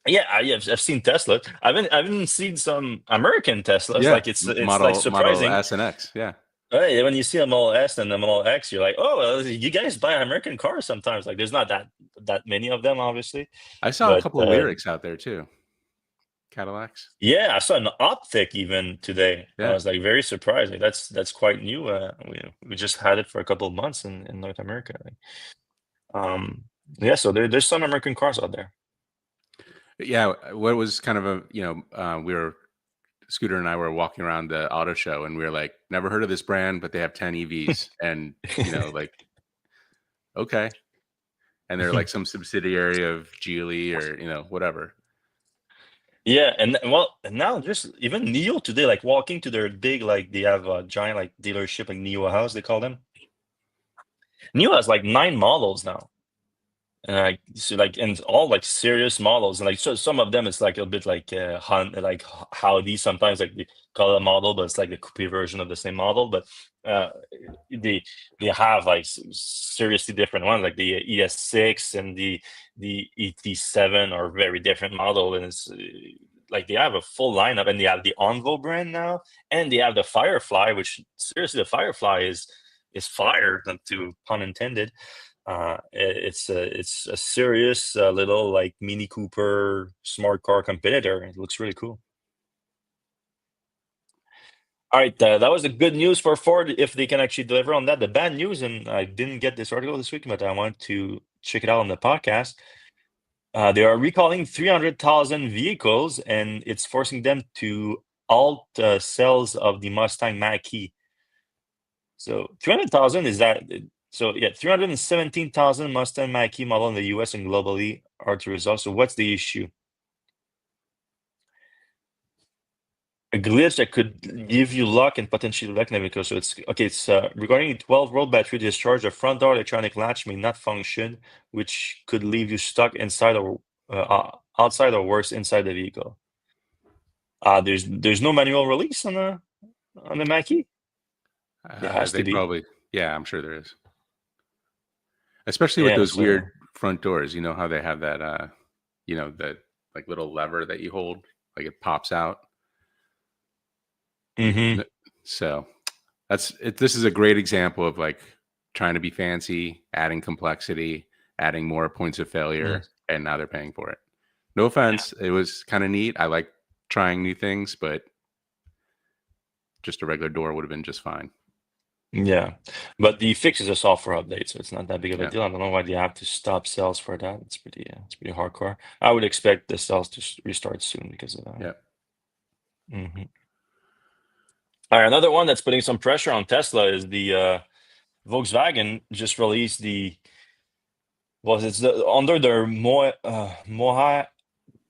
Yeah, I've seen Tesla. I've even seen some American Teslas. Like it's like surprising. Model S and X, yeah. When you see a Model S and a Model X, you're like, oh, well, you guys buy American cars sometimes. Like, there's not that many of them, obviously. I saw a couple of Lyrics out there too. Cadillacs. Yeah, I saw an Optic even today. Yeah. I was like very surprised. Like, that's quite new. We just had it for a couple of months in North America. Yeah, so there's some American cars out there. Yeah, what was kind of Scooter and I were walking around the auto show and we were like, never heard of this brand, but they have 10 EVs. And, like, okay. And they're like some subsidiary of Geely or, whatever. Yeah. And now just even Neo today, like walking to their big, like they have a giant like dealership, like Neo House, they call them. Neo has like 9 models now. And and all like serious models, and like so some of them it's like a bit like like Howdy. Sometimes like they call it a model, but it's like the coupe version of the same model. But they have like seriously different ones, like the ES6 and the ET7 are very different model, and it's like they have a full lineup, and they have the Envo brand now, and they have the Firefly, which seriously the Firefly is fire, not to pun intended. It's a serious little like Mini Cooper smart car competitor. It looks really cool. All right, that was the good news for Ford if they can actually deliver on that. The bad news, and I didn't get this article this week, but I want to check it out on the podcast. They are recalling 300,000 vehicles, and it's forcing them to halt sales of the Mustang Mach-E. So 300,000 is that. So yeah, 317,000 Mustang Mach-E model in the US and globally are to result. So what's the issue? A glitch that could give you luck and potentially wreck the vehicle. So it's regarding a 12-volt battery discharge, the front door electronic latch may not function, which could leave you stuck inside or outside or worse, inside the vehicle. There's no manual release on the Mach-E. There has to be. Probably, yeah, I'm sure there is. Especially with those weird front doors, how they have that, that like little lever that you hold, like it pops out. Mm-hmm. So this is a great example of like trying to be fancy, adding complexity, adding more points of failure, and now they're paying for it. No offense, it was kind of neat. I like trying new things, but just a regular door would have been just fine. Yeah, but the fix is a software update, so it's not that big of a deal. I don't know why they have to stop sales for that. It's pretty hardcore. I would expect the sales to restart soon because of that. Yeah. Mm-hmm. All right, another one that's putting some pressure on Tesla is the Volkswagen just released under their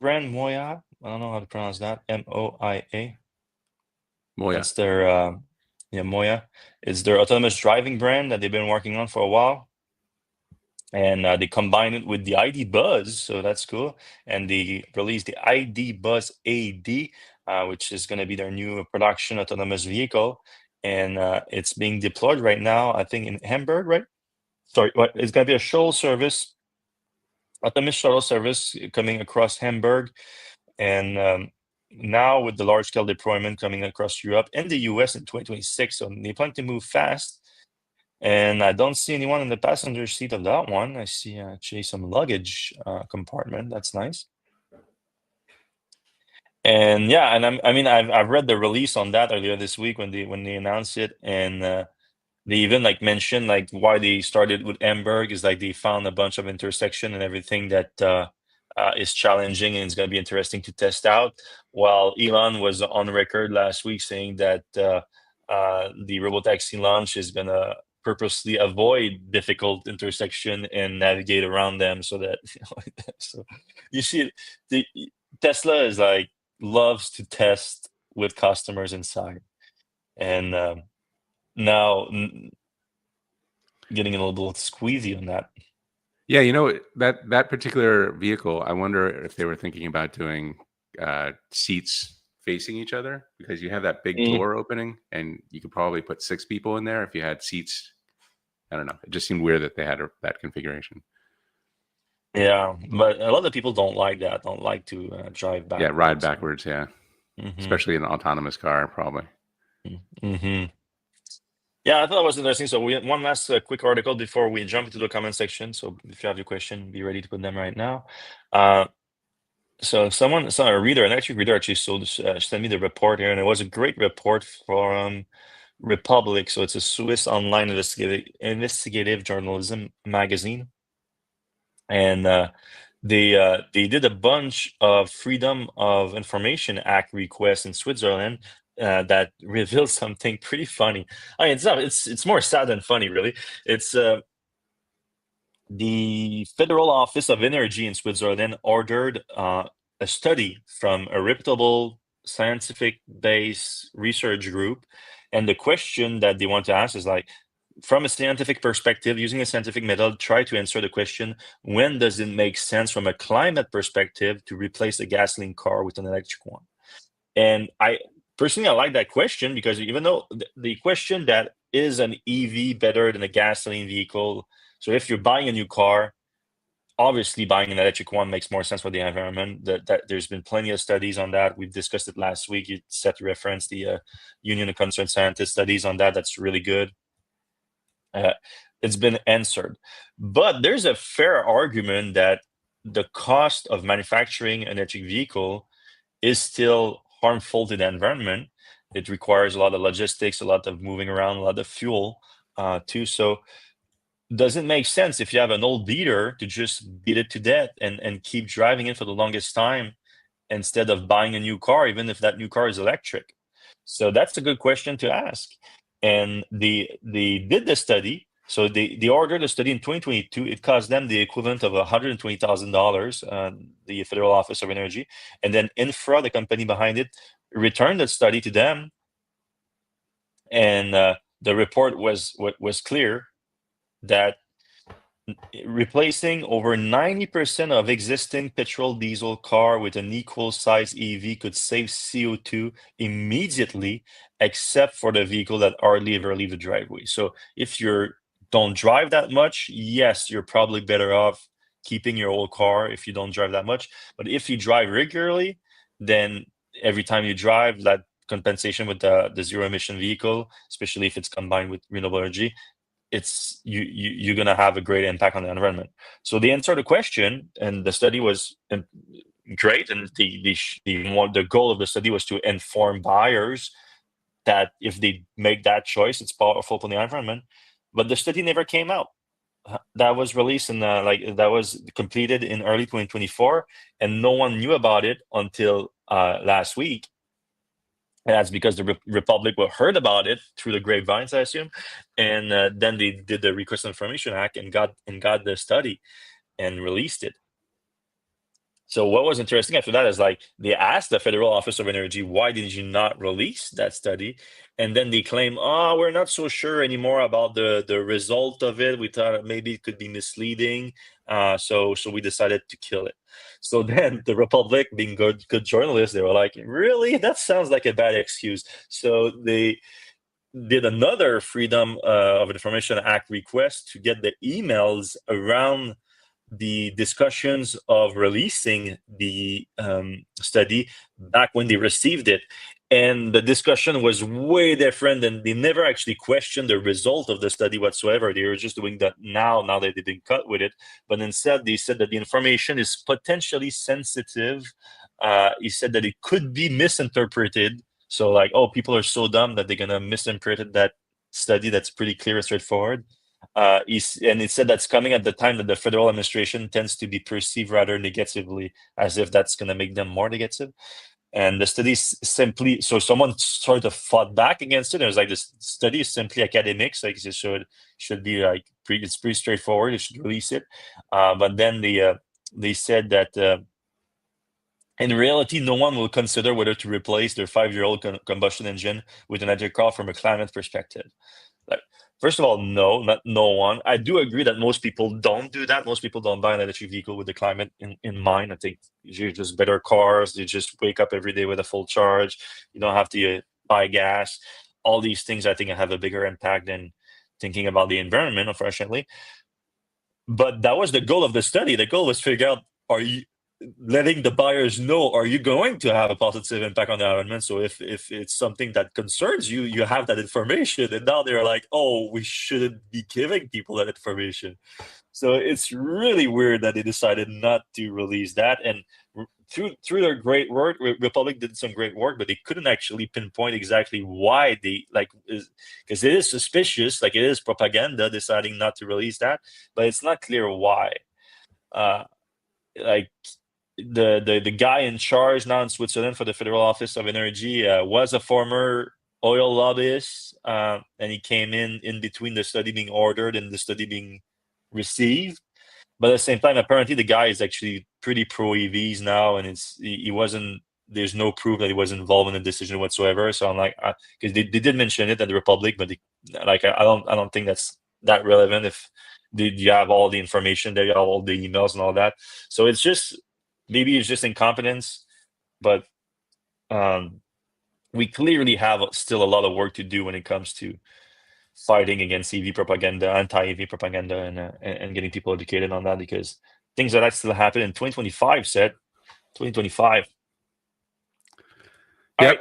brand Moya. I don't know how to pronounce that. Moia. Moya. That's their Moya. It's their autonomous driving brand that they've been working on for a while. And they combine it with the ID Buzz, so that's cool. And they released the ID Buzz AD, which is going to be their new production autonomous vehicle. And it's being deployed right now, I think, in Hamburg, right? Sorry, it's going to be a shuttle service, autonomous shuttle service coming across Hamburg. And now with the large-scale deployment coming across Europe and the US in 2026, so they plan to move fast. And I don't see anyone in the passenger seat of that one. I see actually some luggage compartment. That's nice. And yeah, and I've read the release on that earlier this week when they announced it, and they even like mentioned like why they started with Hamburg is like they found a bunch of intersection and everything that is challenging and it's going to be interesting to test out. While Elon was on record last week saying that the Robotaxi launch is going to purposely avoid difficult intersection and navigate around them so that so you see the Tesla is like loves to test with customers inside, and now getting a little bit squeezy on that. Yeah, that particular vehicle, I wonder if they were thinking about doing seats facing each other, because you have that big door opening and you could probably put 6 people in there if you had seats. I don't know. It just seemed weird that they had that configuration. Yeah, but a lot of people don't like that. Don't like to drive backwards. Yeah, ride backwards. Yeah, especially in an autonomous car, probably. Yeah, I thought that was interesting. So we had one last quick article before we jump into the comment section. So if you have your question, be ready to put them right now. So a reader, an electric reader, actually sent me the report here, and it was a great report from Republic. So it's a Swiss online investigative journalism magazine, and they did a bunch of Freedom of Information Act requests in Switzerland that revealed something pretty funny. I mean, it's more sad than funny, really. It's the Federal Office of Energy in Switzerland ordered a study from a reputable scientific-based research group, and the question that they want to ask is like, from a scientific perspective, using a scientific method, try to answer the question: when does it make sense from a climate perspective to replace a gasoline car with an electric one? And I personally like that question, because even though the question that is an EV better than a gasoline vehicle, so if you're buying a new car, obviously buying an electric one makes more sense for the environment. That there's been plenty of studies on that. We've discussed it last week. You set to reference the Union of Concerned Scientists studies on that. That's really good. It's been answered. But there's a fair argument that the cost of manufacturing an electric vehicle is still harmful to the environment. It requires a lot of logistics, a lot of moving around, a lot of fuel too. So does it make sense if you have an old beater to just beat it to death and keep driving it for the longest time instead of buying a new car, even if that new car is electric? So that's a good question to ask. And they did the study. So they ordered a study in 2022. It cost them the equivalent of $120,000, the Federal Office of Energy. And then Infra, the company behind it, returned the study to them. And the report was clear that replacing over 90% of existing petrol diesel car with an equal size EV could save CO2 immediately, except for the vehicle that hardly ever leave the driveway. So if you don't drive that much, yes, you're probably better off keeping your old car if you don't drive that much. But if you drive regularly, then every time you drive, that compensation with the zero emission vehicle, especially if it's combined with renewable energy, it's you're gonna have a great impact on the environment. So they answered the question, and the study was great. And the goal of the study was to inform buyers that if they make that choice, it's powerful for the environment. But the study never came out. That was released in that was completed in early 2024, and no one knew about it until last week. And that's because the Republic heard about it through the grapevines, I assume, and then they did the Request for Information Act and got the study and released it. So what was interesting after that is like they asked the Federal Office of Energy, why did you not release that study? And then they claim, oh, we're not so sure anymore about the result of it. We thought maybe it could be misleading. So we decided to kill it. So then the Republic, being good journalists, they were like, really? That sounds like a bad excuse. So they did another Freedom of Information Act request to get the emails around the discussions of releasing the study back when they received it. And the discussion was way different, and they never actually questioned the result of the study whatsoever. They were just doing that now that they've been cut with it. But instead, they said that the information is potentially sensitive. He said that it could be misinterpreted. So like, oh, people are so dumb that they're going to misinterpret that study that's pretty clear and straightforward. And it said that's coming at the time that the federal administration tends to be perceived rather negatively, as if that's going to make them more negative. And the study simply, so someone sort of fought back against it. It was like, this study is simply academic, so like it should be like it's pretty straightforward. You should release it. But then they said that in reality, no one will consider whether to replace their 5-year-old combustion engine with an electric car from a climate perspective. Like, first of all, not no one. I do agree that most people don't do that. Most people don't buy an electric vehicle with the climate in mind. I think you're just better cars. You just wake up every day with a full charge. You don't have to buy gas. All these things, I think, have a bigger impact than thinking about the environment, unfortunately. But that was the goal of the study. The goal was to figure out, are you letting the buyers know, are you going to have a positive impact on the environment? So if it's something that concerns you, you have that information. And now they're like, oh, we shouldn't be giving people that information. So it's really weird that they decided not to release that. And through their great work, Republic did some great work, but they couldn't actually pinpoint exactly why they, like, because it is suspicious, like it is propaganda deciding not to release that, but it's not clear why. Like the guy in charge now in Switzerland for the Federal Office of Energy was a former oil lobbyist, and he came in between the study being ordered and the study being received. But at the same time, apparently the guy is actually pretty pro EVs now, and he wasn't. There's no proof that he was involved in the decision whatsoever. So I'm like, because they did mention it at the Republic, but I don't think that's that relevant. If you have all the information there, you have all the emails and all that. So it's just, maybe it's just incompetence, but we clearly have still a lot of work to do when it comes to fighting against EV propaganda, anti-EV propaganda, and getting people educated on that, because things like that still happen in 2025, said 2025. Yep. Right.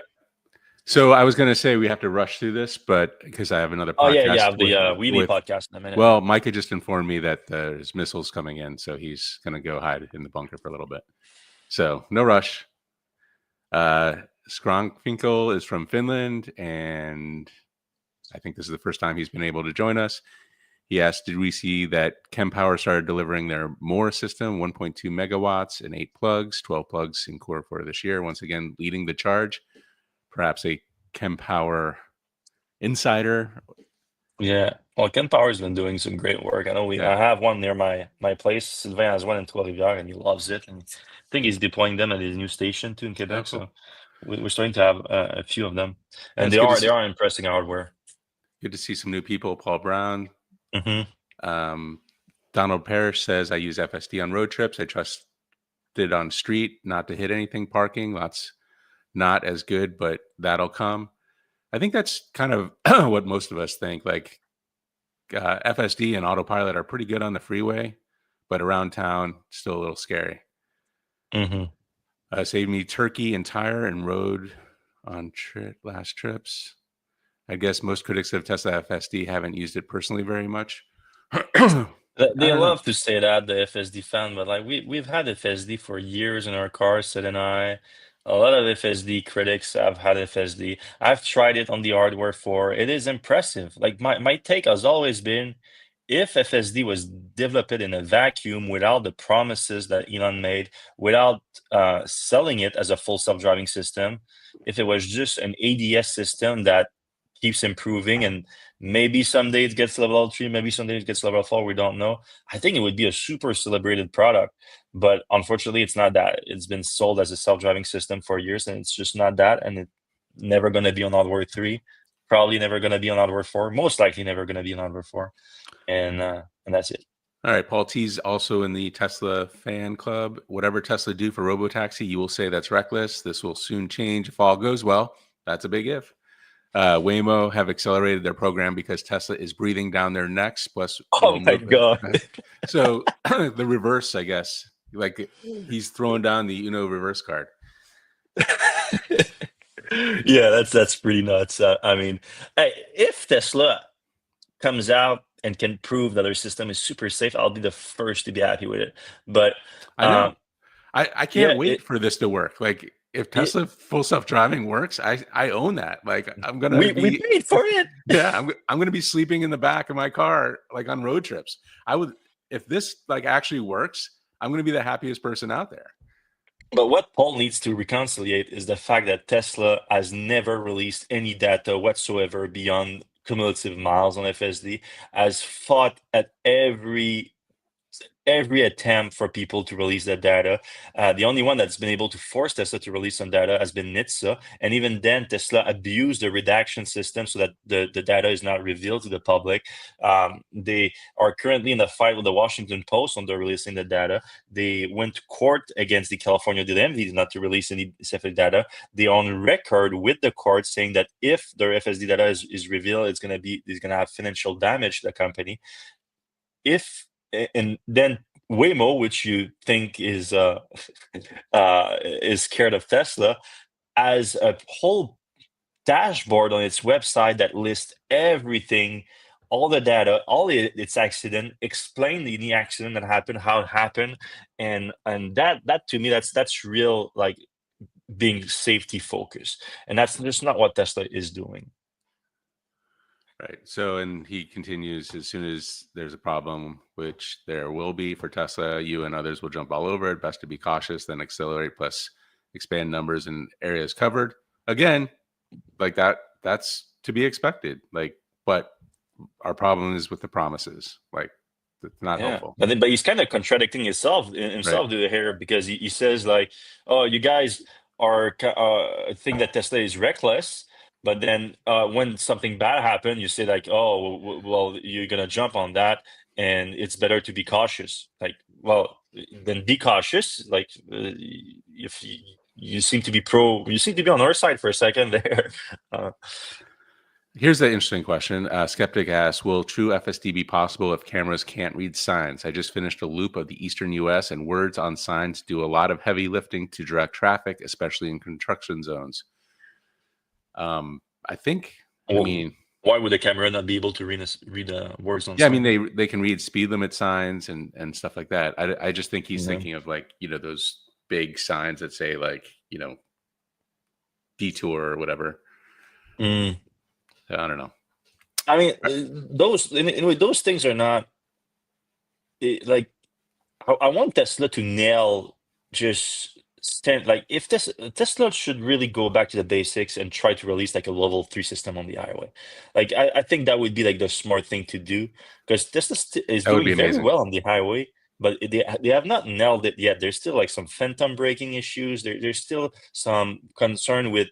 So I was going to say we have to rush through this, but because I have another podcast. The Wheelie podcast in a minute. Well, Micah just informed me that there's missiles coming in, so he's going to go hide in the bunker for a little bit. So no rush. Skronkfinkel is from Finland, and I think this is the first time he's been able to join us. He asked, did we see that Kempower started delivering their More system, 1.2 megawatts and 8 plugs, 12 plugs in Q4 this year, once again leading the charge? Perhaps a Kempower insider. Yeah, well, Kempower has been doing some great work. I know I have one near my place. Sylvain has one in Trois-Rivières, and he loves it. And I think he's deploying them at his new station too in Quebec. Oh, cool. So we're starting to have a few of them, and they are impressing hardware. Good to see some new people. Paul Brown. Mm-hmm. Donald Parrish says, I use FSD on road trips. I trust it on street, not to hit anything parking. Lots not as good, but that'll come. I think that's kind of what most of us think. Like FSD and autopilot are pretty good on the freeway, but around town, still a little scary. Mm-hmm. Saved me turkey and tire and road on last trips. I guess most critics of Tesla FSD haven't used it personally very much. They love to say that, the FSD fan, but like we've had FSD for years in our cars, Sid and I. A lot of FSD critics have had FSD. I've tried it on the hardware floor. It is impressive. Like my take has always been, if FSD was developed in a vacuum without the promises that Elon made, without selling it as a full self-driving system, if it was just an ADS system that keeps improving and Maybe someday it gets level 3, maybe someday it gets level 4, we don't know. I think it would be a super celebrated product, but unfortunately it's not that. It's been sold as a self-driving system for years, and it's just not that, and it's never going to be on Hardware 3, probably never going to be on Hardware 4, most likely never going to be on Hardware 4, and that's it. All right, Paul T's also in the Tesla fan club. Whatever Tesla do for Robotaxi, you will say that's reckless. This will soon change if all goes well. That's a big if. Waymo have accelerated their program because Tesla is breathing down their necks. Plus, oh my god! So the reverse, I guess, like he's throwing down the reverse card. Yeah, that's pretty nuts. I mean, if Tesla comes out and can prove that their system is super safe, I'll be the first to be happy with it. But I know I can't wait for this to work. Like, if Tesla full self-driving works, I own that. Like, I'm gonna we paid for it. Yeah, I'm gonna be sleeping in the back of my car, like on road trips. If this like actually works, I'm gonna be the happiest person out there. But what Paul needs to reconciliate is the fact that Tesla has never released any data whatsoever beyond cumulative miles on FSD, has fought at every attempt for people to release that data. The only one that's been able to force Tesla to release some data has been NHTSA. And even then, Tesla abused the redaction system so that the data is not revealed to the public. They are currently in a fight with the Washington Post on their releasing the data. They went to court against the California DMV not to release any specific data. They on record with the court saying that if their FSD data is revealed, it's going to have financial damage to the company. And then Waymo, which you think is scared of Tesla, has a whole dashboard on its website that lists everything, all the data, all its accident, explain the accident that happened, how it happened, and that to me that's real, like, being safety focused, and that's just not what Tesla is doing. Right. So, and he continues, as soon as there's a problem, which there will be for Tesla, you and others will jump all over it. Best to be cautious, then accelerate, plus expand numbers and areas covered. Again, like that's to be expected. Like, but our problem is with the promises. Like, it's not helpful. But he's kind of contradicting himself right to the hair, because he says, like, oh, you guys are think that Tesla is reckless. But then when something bad happens, you say, like, oh, well, you're going to jump on that, and it's better to be cautious. Like, well, then be cautious. Like, if you seem to be on our side for a second there. Here's the interesting question. Skeptic asks, will true FSD be possible if cameras can't read signs? I just finished a loop of the eastern U.S., and words on signs do a lot of heavy lifting to direct traffic, especially in construction zones. I think. I mean, why would the camera not be able to read words on? Yeah, signs? I mean, they can read speed limit signs and stuff like that. I just think he's thinking of, like, those big signs that say, like, detour or whatever. I don't know. I mean, those things are not like. I want Tesla to nail just. Like, if Tesla should really go back to the basics and try to release like a level 3 system on the highway. Like, I think that would be like the smart thing to do, because Tesla is doing very well on the highway, but they have not nailed it yet. There's still like some phantom braking issues. There's still some concern with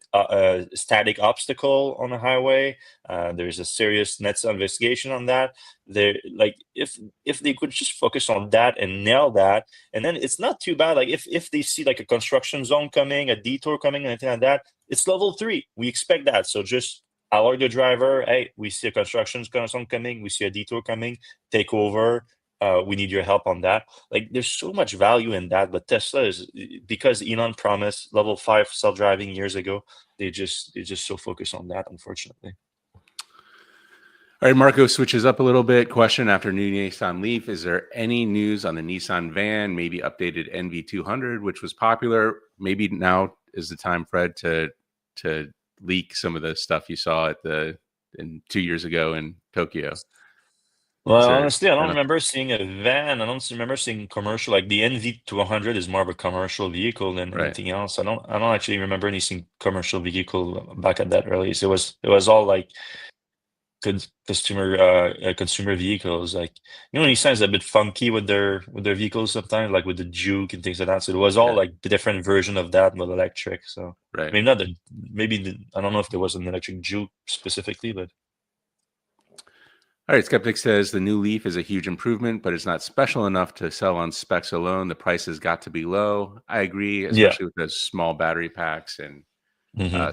static obstacle on the highway. There's a serious NHTSA investigation on that. Like, if they could just focus on that and nail that, and then it's not too bad. Like, if they see like a construction zone coming, a detour coming, anything like that, it's level 3. We expect that. So just alert the driver. Hey, we see a construction zone coming. We see a detour coming. Take over. We need your help on that. Like, there's so much value in that, but Tesla is, because Elon promised level 5 self-driving years ago, they're just so focused on that, unfortunately. All right, Marco switches up a little bit. Question after new Nissan Leaf: is there any news on the Nissan van, maybe updated NV200, which was popular? Maybe now is the time, Fred, to leak some of the stuff you saw 2 years ago in Tokyo. Well, honestly, I don't remember seeing a van. I don't remember seeing commercial. Like, the NV200 is more of a commercial vehicle than anything else. I don't actually remember any commercial vehicle back at that early. So it was all like consumer vehicles. Like, Nissan's a bit funky with their vehicles sometimes, like with the Juke and things like that. So it was all like the different version of that with electric. So right. I mean, I don't know if there was an electric Juke specifically, but. All right, Skeptic says the new Leaf is a huge improvement, but it's not special enough to sell on specs alone. The price has got to be low. I agree, especially with those small battery packs and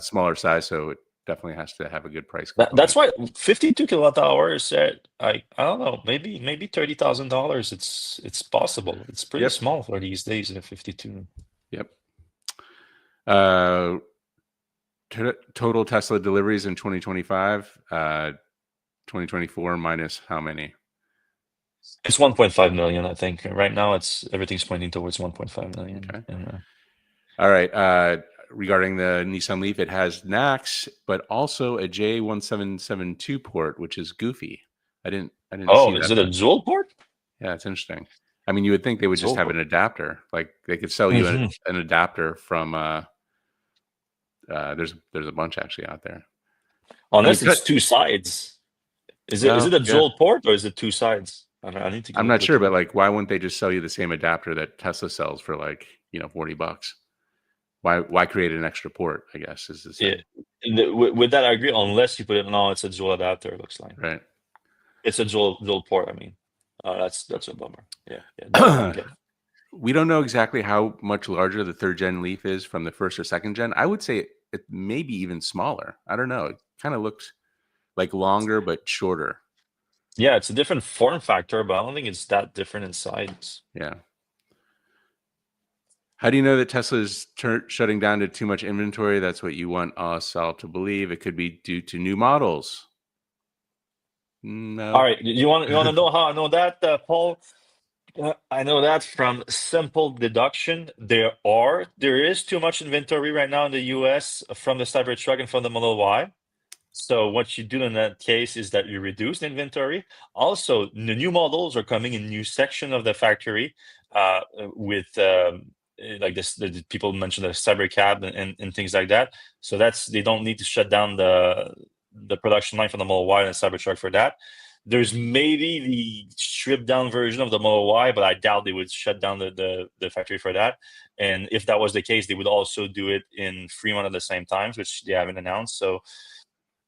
smaller size. So it definitely has to have a good price component. That's why 52 kilowatt hours at I don't know, maybe $30,000. It's possible. It's pretty small for these days in a 52. Yep. Total Tesla deliveries in 2025. 2024 minus how many? It's 1.5 million, I think. Right now, everything's pointing towards 1.5 million. Okay. And, all right. Regarding the Nissan Leaf, it has NACS, but also a J1772 port, which is goofy. I didn't see that. Is it a dual port? Yeah, it's interesting. I mean, you would think they would just have an adapter. Like they could sell you an adapter from. There's a bunch actually out there. Unless it's two sides. Is it a dual port or is it two sides? I need to. I'm not sure, but like, why wouldn't they just sell you the same adapter that Tesla sells for like $40? Why create an extra port? I guess is this. Yeah. With that, I agree. Unless you put it, no, it's a dual adapter. It looks like right. It's a dual port. I mean, that's a bummer. Yeah. We don't know exactly how much larger the third gen Leaf is from the first or second gen. I would say it may be even smaller. I don't know. It kind of looks like longer but shorter. Yeah, it's a different form factor, but I don't think it's that different in size. Yeah. How do you know that Tesla is shutting down to too much inventory? That's what you want us all to believe. It could be due to new models. No. All right. You want to know how I know that, Paul? I know that from simple deduction. There is too much inventory right now in the US from the Cybertruck and from the Model Y. So what you do in that case is that you reduce the inventory. Also, the new models are coming in new section of the factory with like this. The people mentioned the Cybercab and things like that. So they don't need to shut down the production line for the Model Y and the Cybertruck for that. There's maybe the stripped down version of the Model Y, but I doubt they would shut down the factory for that. And if that was the case, they would also do it in Fremont at the same time, which they haven't announced. So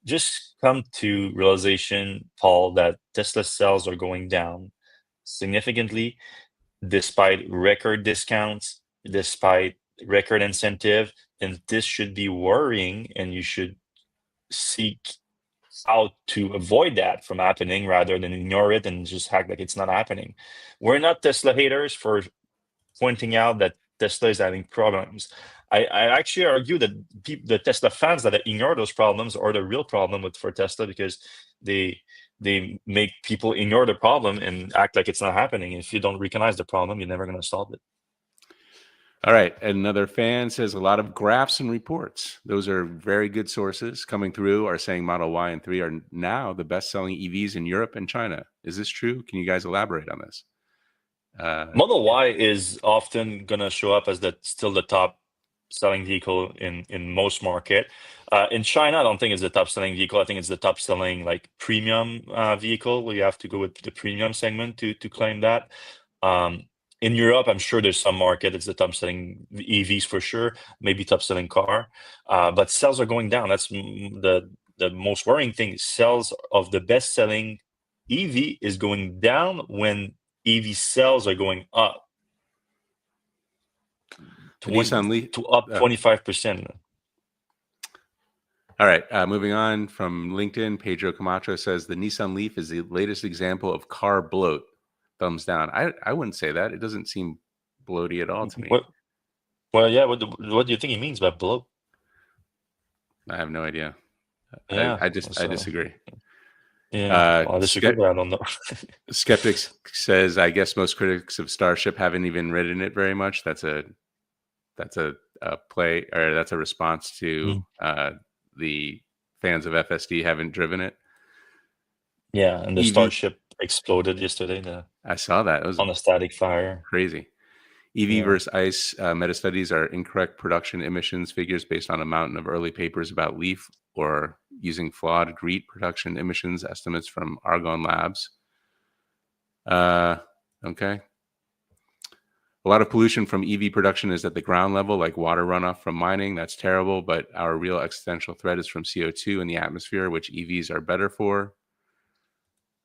just come to realization, Paul, that Tesla sales are going down significantly despite record discounts, despite record incentive. And this should be worrying, and you should seek how to avoid that from happening rather than ignore it and just act like it's not happening. We're not Tesla haters for pointing out that Tesla is having problems. I actually argue that the Tesla fans that ignore those problems are the real problem for Tesla, because they make people ignore the problem and act like it's not happening. If you don't recognize the problem, you're never going to solve it. All right. Another fan says a lot of graphs and reports. Those are very good sources coming through, are saying Model Y and 3 are now the best-selling EVs in Europe and China. Is this true? Can you guys elaborate on this? Model Y is often going to show up as still the top selling vehicle in most market. In China, I don't think it's the top selling vehicle. I think it's the top selling like premium vehicle, where you have to go with the premium segment to claim that. In Europe, I'm sure there's some market it's the top selling EVs for sure, maybe top selling car, but sales are going down. That's the most worrying thing. Sales of the best selling EV is going down when EV sales are going up. Nissan Leaf to up 25%. All right, moving on from LinkedIn, Pedro Camacho says the Nissan Leaf is the latest example of car bloat. Thumbs down. I wouldn't say that. It doesn't seem bloaty at all to me. What do you think he means by bloat? I have no idea. Yeah, I disagree. Yeah, I disagree, but I don't know. Skeptics says, I guess most critics of Starship haven't even ridden it very much. That's a play, or that's a response to the fans of FSD haven't driven it. Yeah, and the Starship exploded yesterday. I saw that. It was on a static fire. Crazy. EV versus ICE meta studies are incorrect production emissions figures based on a mountain of early papers about Leaf, or using flawed GREET production emissions estimates from Argonne Labs. Okay. A lot of pollution from EV production is at the ground level, like water runoff from mining. That's terrible, but our real existential threat is from CO2 in the atmosphere, which EVs are better for.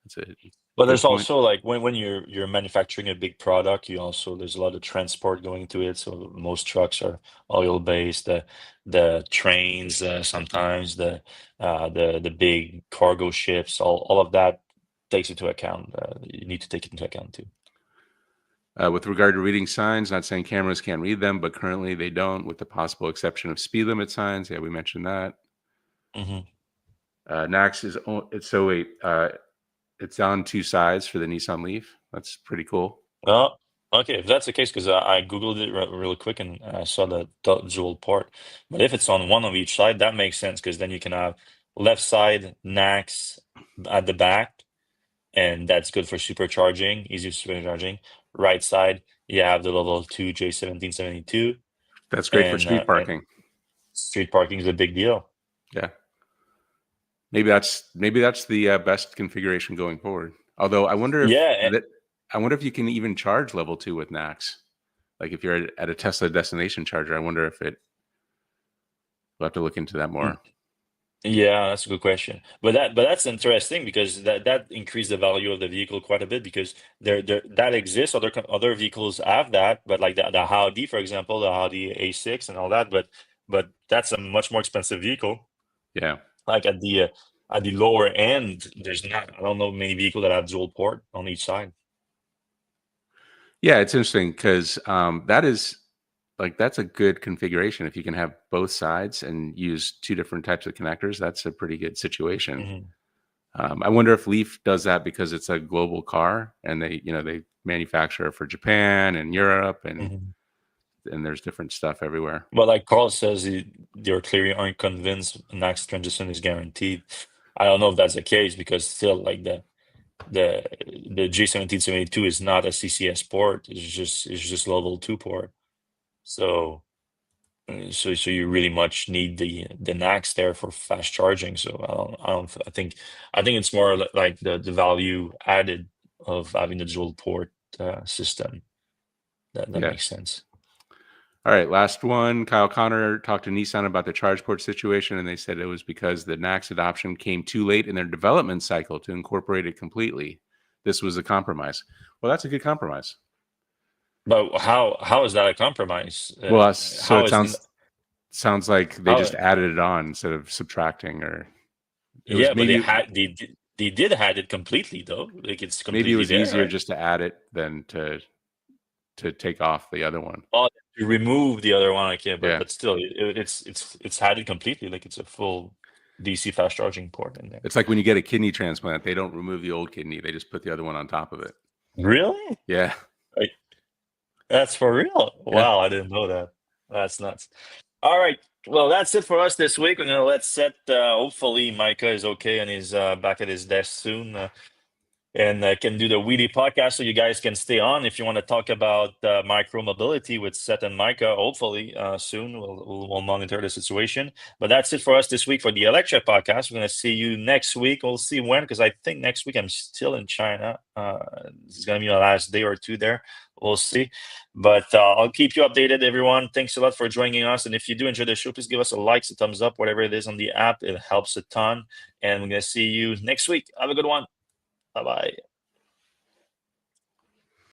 That's a But there's also like when you're manufacturing a big product, there's a lot of transport going into it. So most trucks are oil based. The trains, sometimes the big cargo ships, all of that takes into account. You need to take it into account too. With regard to reading signs, not saying cameras can't read them, but currently they don't, with the possible exception of speed limit signs. Yeah, we mentioned that. NACS is it's on 2 sides for the Nissan Leaf. That's pretty cool. Oh, okay. If that's the case, because I Googled it really quick and I saw the dual port. But if it's on one of each side, that makes sense, because then you can have left side NACS at the back, and that's good for supercharging, easy supercharging. Right side, you have the level 2 J1772. That's great for street parking. Street parking is a big deal. Yeah. Maybe that's the best configuration going forward. Although I wonder if you can even charge level 2 with NACS. Like if you're at a Tesla destination charger, I wonder if we'll have to look into that more. Yeah, that's a good question. But that's interesting, because that increased the value of the vehicle quite a bit, because that exists. Other vehicles have that, but like the Audi, for example, the Audi A6 and all that. But that's a much more expensive vehicle. Yeah. Like at the lower end, I don't know many vehicles that have dual port on each side. Yeah, it's interesting because that's a good configuration. If you can have both sides and use 2 different types of connectors, that's a pretty good situation. I wonder if Leaf does that because it's a global car, and they manufacture for Japan and Europe, and there's different stuff everywhere. Well, like Carl says, they're clearly aren't convinced NACS transition is guaranteed. I don't know if that's the case, because still, like the J1772 is not a CCS port. It's just level 2 port. So you really much need the NACS there for fast charging. So I think it's more like the value added of having the dual port system. That makes sense. All right, last one. Kyle Connor talked to Nissan about the charge port situation, and they said it was because the NACS adoption came too late in their development cycle to incorporate it completely. This was a compromise. Well, that's a good compromise. But how is that a compromise? Well, so it sounds like they just added it on instead of subtracting, or but they did had it completely, though. Like, it's completely maybe it was easier, right? just to add it than to take off the other one. Oh, to remove the other one, but still, it's had it completely. Like, it's a full DC fast charging port in there. It's like when you get a kidney transplant, they don't remove the old kidney; they just put the other one on top of it. Really? Yeah. That's for real. Yeah. Wow, I didn't know that. That's nuts. All right. Well, that's it for us this week. We're gonna let Seth. Hopefully, Micah is okay and he's back at his desk soon, and can do the wheelie podcast, so you guys can stay on if you want to talk about micro mobility with Seth and Micah. Hopefully, soon we'll monitor the situation. But that's it for us this week for the Electrek podcast. We're gonna see you next week. We'll see when, because I think next week I'm still in China. This is gonna be my last day or 2 there. We'll see. But I'll keep you updated, everyone. Thanks a lot for joining us. And if you do enjoy the show, please give us a like, a thumbs up, whatever it is on the app. It helps a ton. And we're going to see you next week. Have a good one. Bye-bye.